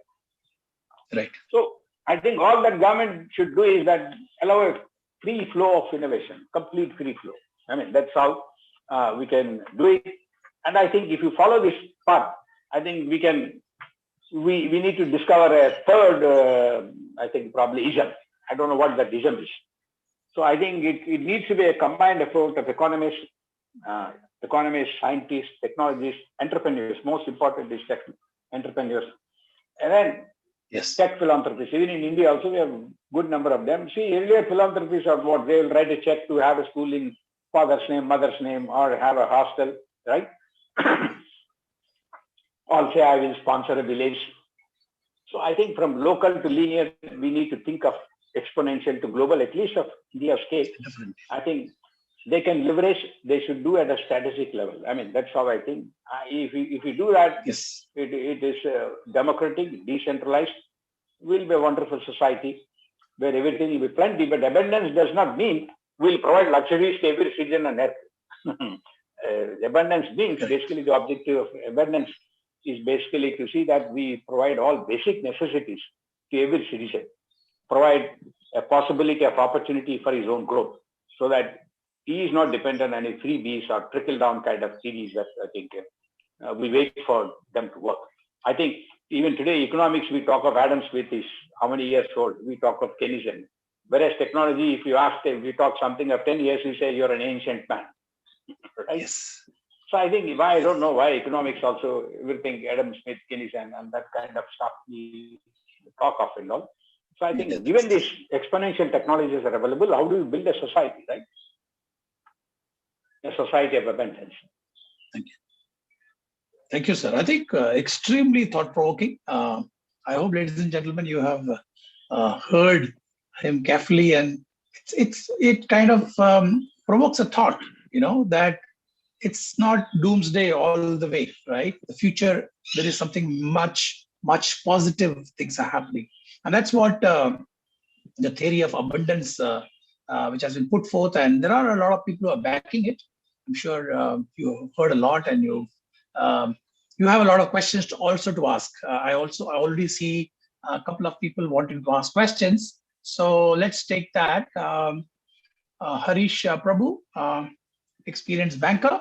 Right. So I think all that government should do is that allow a free flow of innovation, complete free flow. I mean, that's how we can do it. And I think if you follow this path, I think we need to discover a third, I think probably ism. I don't know what that ism is. So I think it needs to be a combined effort of economists, scientists, technologists, entrepreneurs. Most important is tech entrepreneurs. And then tech philanthropists. Even in India also, we have a good number of them. See, earlier philanthropists are what? They will write a check to have a school in father's name, mother's name, or have a hostel, right? Or say, I will sponsor a village. So I think from local to linear, we need to think of exponential to global, at least of India scale. Definitely. I think they can leverage, they should do at a strategic level. I mean, that's how I think. If we do that, it is democratic, decentralized, will be a wonderful society where everything will be plenty. But abundance does not mean we'll provide luxuries to every citizen on earth. Abundance means basically the objective of abundance is basically to see that we provide all basic necessities to every citizen, provide a possibility of opportunity for his own growth, so that he is not dependent on any freebies or trickle-down kind of theories that I think we wait for them to work. I think even today, economics, we talk of Adam Smith is how many years old? We talk of Keynesian. Whereas technology, if you ask them, we talk something of 10 years, we say you're an ancient man. Right? Yes. So I think I don't know why economics also, everything Adam Smith, Keynesian, and that kind of stuff we talk of and all. So I think given these exponential technologies are available, how do you build a society, right? A society of abundance. Thank you. Thank you, sir. I think extremely thought-provoking. I hope, ladies and gentlemen, you have heard him carefully, and it kind of provokes a thought, that it's not doomsday all the way, right? The future, there is something much, much positive things are happening. And that's what the theory of abundance, which has been put forth, and there are a lot of people who are backing it. I'm sure you heard a lot, and you have a lot of questions also to ask. I already see a couple of people wanting to ask questions. So let's take that. Harish Prabhu, experienced banker.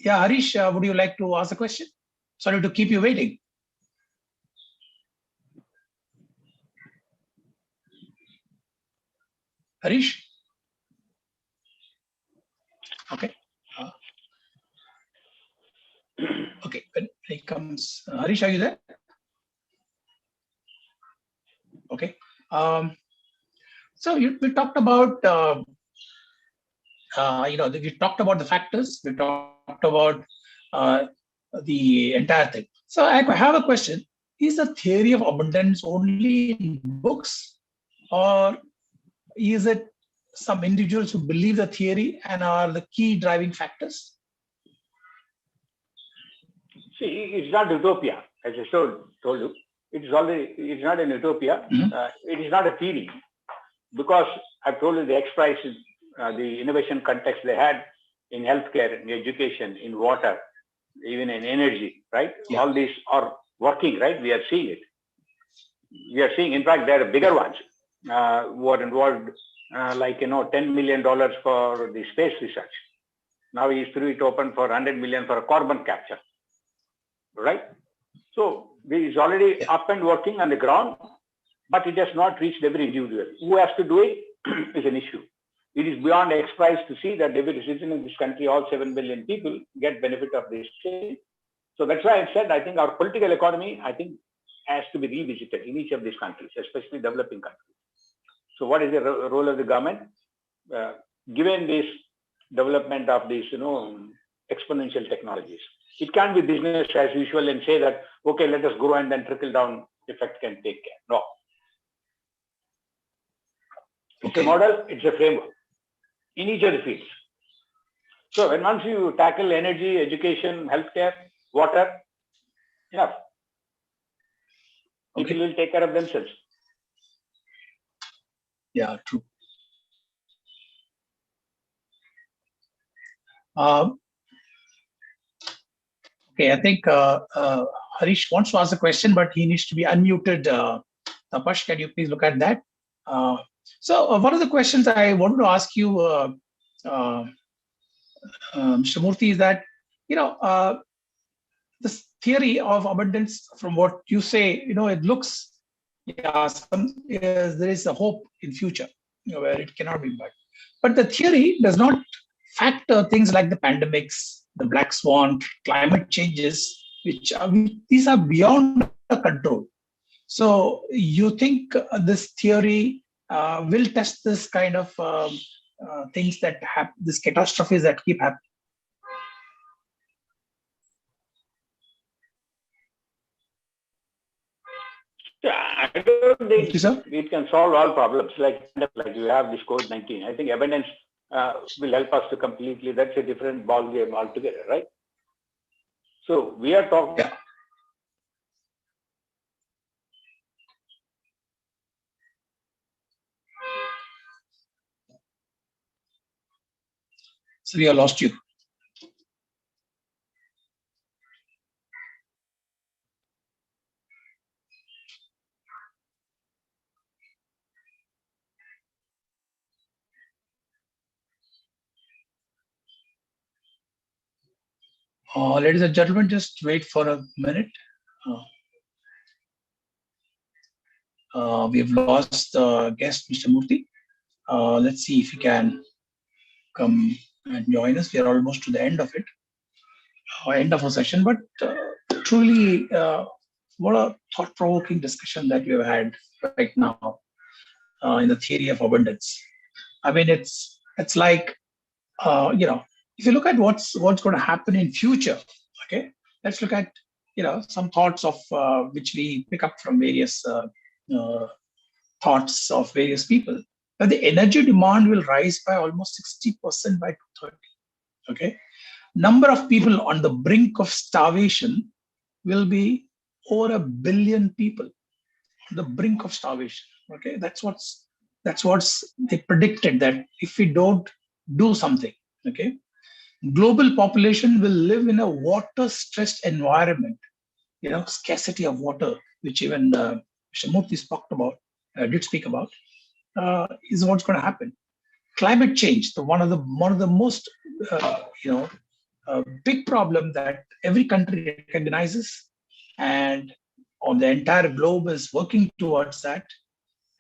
Harish, would you like to ask a question? Sorry to keep you waiting. Harish? Okay. Okay, when he comes, Harish, are you there? Okay. So we talked about, we talked about the factors. We talked about the entire thing. So I have a question. Is the theory of abundance only in books, or is it some individuals who believe the theory and are the key driving factors? See, it's not utopia, as I told you. It's not an utopia. It is not a theory, because I've told you the XPRIZE, the innovation context they had, in healthcare, in education, in water, even in energy, right? Yeah. All these are working, right? We are seeing it. We are seeing, in fact, there are bigger ones who are involved, like, $10 million for the space research. Now he threw it open for 100 million for a carbon capture, right? So this is already up and working on the ground, but it has not reached every individual. Who has to do it is an issue. It is beyond exercise to see that every citizen in this country, all 7 billion people, get benefit of this change. So that's why I said, I think our political economy, has to be revisited in each of these countries, especially developing countries. So what is the role of the government? Given this development of these, exponential technologies, it can't be business as usual and say that, okay, let us grow and then trickle down effect can take care. No. It's a model, it's a framework in each of the fields. So when once you tackle energy, education, healthcare, water, enough. People will take care of themselves. Yeah, true. Okay, I think Harish wants to ask a question, but he needs to be unmuted. Tapash, can you please look at that? So one of the questions I wanted to ask you, Mr. Murthy, is that, this theory of abundance, from what you say, it looks, there is a hope in future, where it cannot be met. But the theory does not factor things like the pandemics, the black swan, climate changes, these are beyond our control. So you think this theory will test this kind of things that happen, these catastrophes that keep happening? I don't think it can solve all problems. Like you have this COVID-19. I think abundance will help us to completely. That's a different ball game altogether, right? So we are talking. Yeah. So we have lost you. Ladies and gentlemen, just wait for a minute. We have lost the guest, Mr. Murthy. Let's see if he can come and join us. We are almost to the end of it, end of our session. But truly, what a thought-provoking discussion that we have had right now in the theory of abundance. I mean, it's like, if you look at what's going to happen in future, okay, let's look at, some thoughts of which we pick up from various thoughts of various people. But the energy demand will rise by almost 60% by 2030. Okay, number of people on the brink of starvation will be over 1 billion people on the brink of starvation. Okay, that's what's they predicted, that if we don't do something, okay, global population will live in a water-stressed environment. Scarcity of water, which even Mr. Murthy did speak about, is what's going to happen. Climate change, one of the most big problem that every country recognizes, and on the entire globe is working towards that.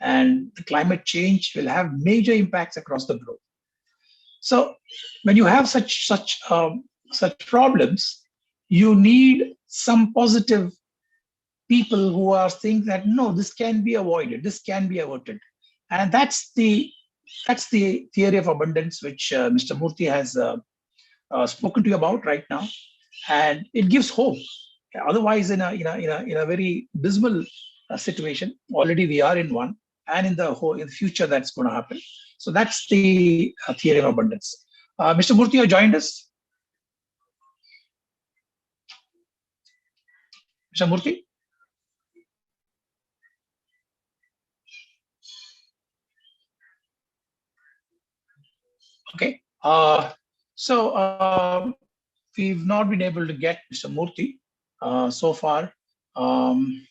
And the climate change will have major impacts across the globe. So when you have such problems, you need some positive people who are saying that no, this can be avoided, this can be averted, and that's the theory of abundance which Mr. Murthy has spoken to you about right now, and it gives hope. Otherwise, in a very dismal situation, already we are in one, and in the future that's going to happen. So that's the theory of abundance. Mr. Murthy, you joined us. Mr. Murthy? Okay. So we've not been able to get Mr. Murthy so far.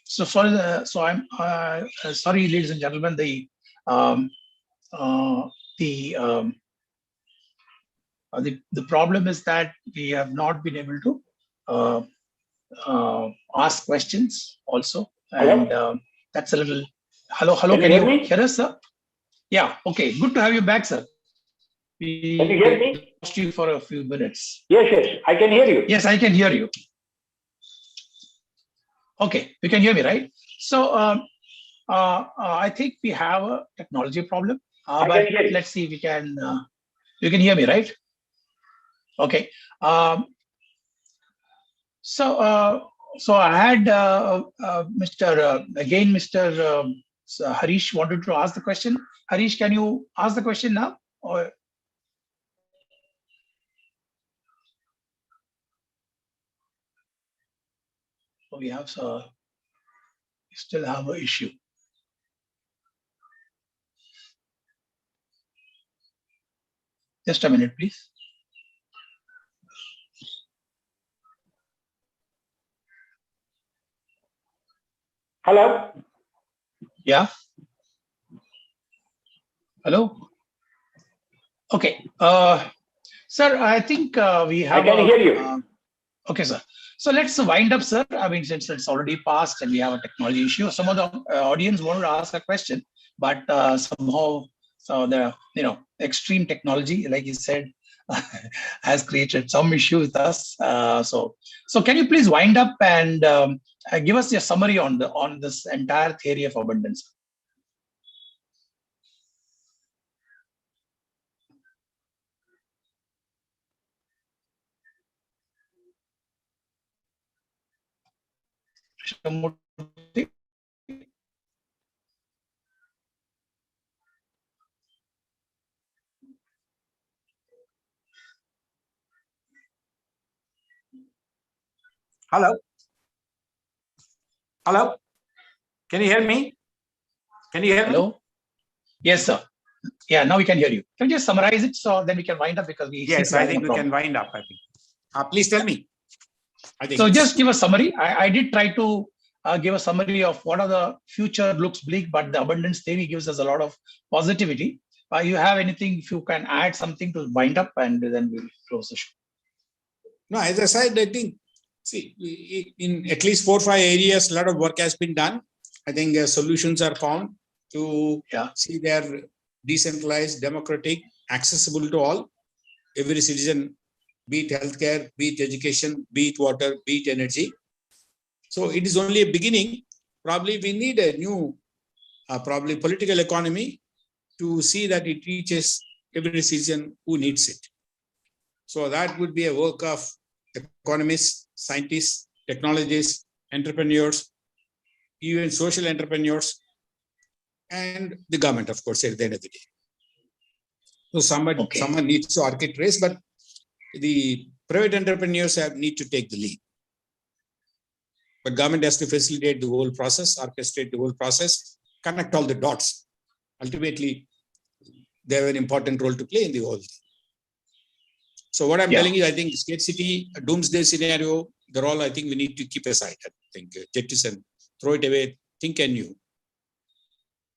So sorry. So I'm sorry, ladies and gentlemen. Um, the the problem is that we have not been able to uh, ask questions also, and Hello? that's a little. Hello. Can you Can hear you me? hear us, sir? Yeah. Okay. Good to have you back, sir. Can you We hear lost me? you for a few minutes. Yes, I can hear you. Yes, I can hear you. Okay, you can hear me, right? So I think we have a technology problem, I can but hear you. let's see if we can. You can hear me, right? Okay. Um, so I had Mr. Harish wanted to ask the question. Harish, can you ask the question now? Or we have we still have an issue. Just a minute, please. Hello? Yeah. Hello. Okay. Sir, I think we I have can a. hear you. Okay, sir. So let's wind up, sir. I mean, since it's already passed and we have a technology issue, some of the audience wanted to ask a question, but somehow, so the extreme technology, like you said, has created some issue with us. So can you please wind up and give us your summary on this entire theory of abundance? Hello? Hello? Can you hear me? Can you hear me? Hello? Yes, sir. Yeah, now we can hear you. Can you just summarize it so then we can wind up because we seem Yes, to be I having think a we problem. can wind up, I think. Please tell me. I think So just give a summary. I did try to give a summary of what are the future looks bleak, but the abundance theory gives us a lot of positivity. You have anything, if you can add something to wind up and then we'll close the show. No, as I said, I think, see, in at least 4 or 5 areas, a lot of work has been done. I think solutions are found to see they're decentralized, democratic, accessible to all, every citizen, be it healthcare, be it education, be it water, be it energy. So it is only a beginning. Probably we need a new, probably political economy to see that it reaches every citizen who needs it. So that would be a work of economists, scientists, technologists, entrepreneurs, even social entrepreneurs, and the government, of course, at the end of the day. So someone needs to orchestrate, but the private entrepreneurs need to take the lead. But government has to facilitate the whole process, orchestrate the whole process, connect all the dots. Ultimately, they have an important role to play in the whole thing. So what I'm telling you, I think scarcity, doomsday scenario, they're all, I think we need to keep aside. I think jettison, throw it away, think anew.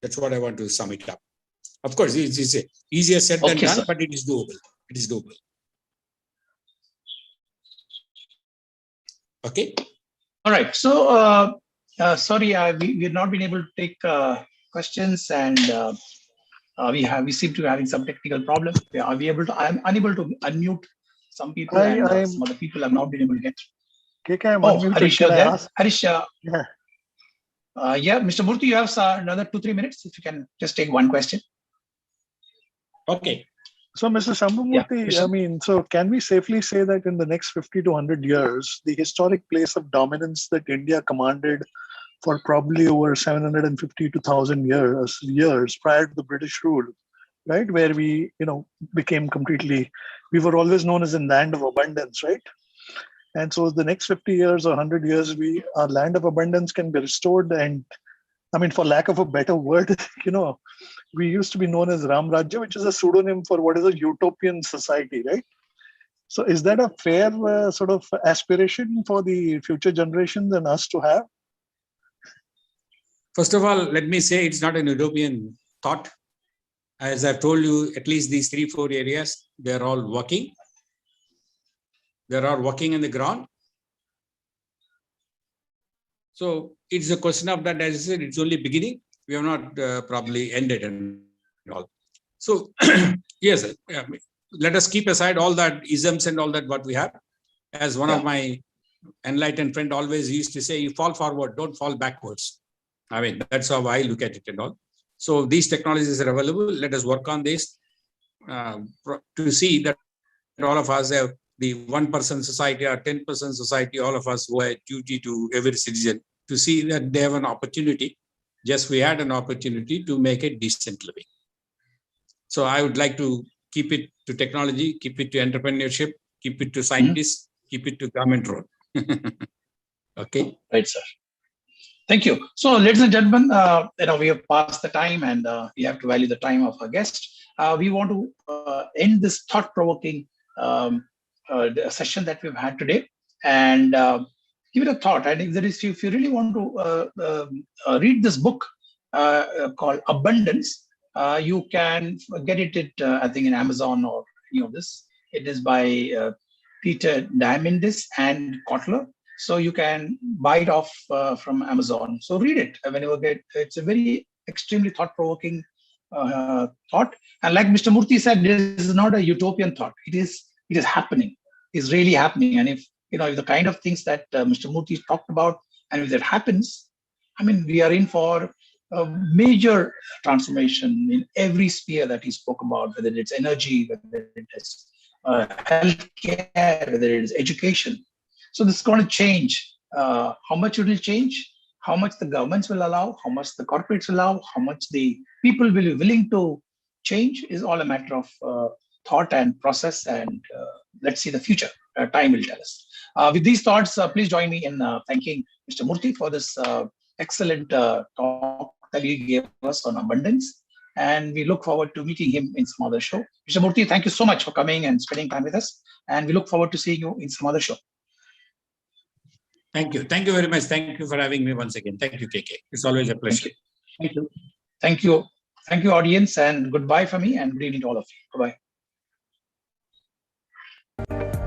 That's what I want to sum it up. Of course, it's easier said than done, but it is doable. It is doable. Okay. All right. So sorry, we've not been able to take questions, and we seem to be having some technical problem. Are we able to? I'm unable to unmute some people, and some other people have not been able to get. KK, I'm unmuted. Harish, you're there? Harish, yeah, Mr. Murthy, you have another 2-3 minutes. If you can just take one question. Okay. So, Mr. Sambamurthy, I mean, so can we safely say that in the next 50 to 100 years, the historic place of dominance that India commanded for probably over 750 to 1,000 years prior to the British rule, right, where we, became completely, we were always known as a land of abundance, right? And so the next 50 years or 100 years, our land of abundance can be restored. And I mean, for lack of a better word, we used to be known as Ram Rajya, which is a pseudonym for what is a utopian society, right? So is that a fair sort of aspiration for the future generations and us to have? First of all, let me say it's not an European thought. As I've told you, at least these 3-4 areas, they're all working. They're all working on the ground. So it's a question of that, as I said, it's only beginning. We have not probably ended and all. So yes, let us keep aside all that isms and all that what we have. As one of my enlightened friend always used to say, you fall forward, don't fall backwards. I mean, that's how I look at it and all. So these technologies are available. Let us work on this to see that all of us have the 1% society or 10% society, all of us owe a duty to every citizen to see that they have an opportunity. Just we had an opportunity to make a decent living. So I would like to keep it to technology, keep it to entrepreneurship, keep it to scientists, keep it to government role. Okay. Right, sir. Thank you. So, ladies and gentlemen, we have passed the time, and we have to value the time of our guest. We want to end this thought-provoking session that we've had today, and give it a thought. I think there is, if you really want to read this book called Abundance, you can get it. I think in Amazon or this. It is by Peter Diamandis and Kotler. So you can buy it off from Amazon. So read it whenever you get. It's a very extremely thought-provoking thought. And like Mr. Murthy said, this is not a utopian thought. It is happening. It's really happening. And if the kind of things that Mr. Murthy talked about, and if that happens, I mean, we are in for a major transformation in every sphere that he spoke about, whether it's energy, whether it is healthcare, whether it is education. So this is going to change. How much it will change, how much the governments will allow, how much the corporates will allow, how much the people will be willing to change is all a matter of thought and process. And let's see the future. Time will tell us. With these thoughts, please join me in thanking Mr. Murthy for this excellent talk that he gave us on abundance. And we look forward to meeting him in some other show. Mr. Murthy, thank you so much for coming and spending time with us. And we look forward to seeing you in some other show. Thank you. Thank you very much. Thank you for having me once again. Thank you, KK. It's always a pleasure. Thank you. Thank you. Thank you, audience, and goodbye for me, and good evening to all of you. Bye-bye.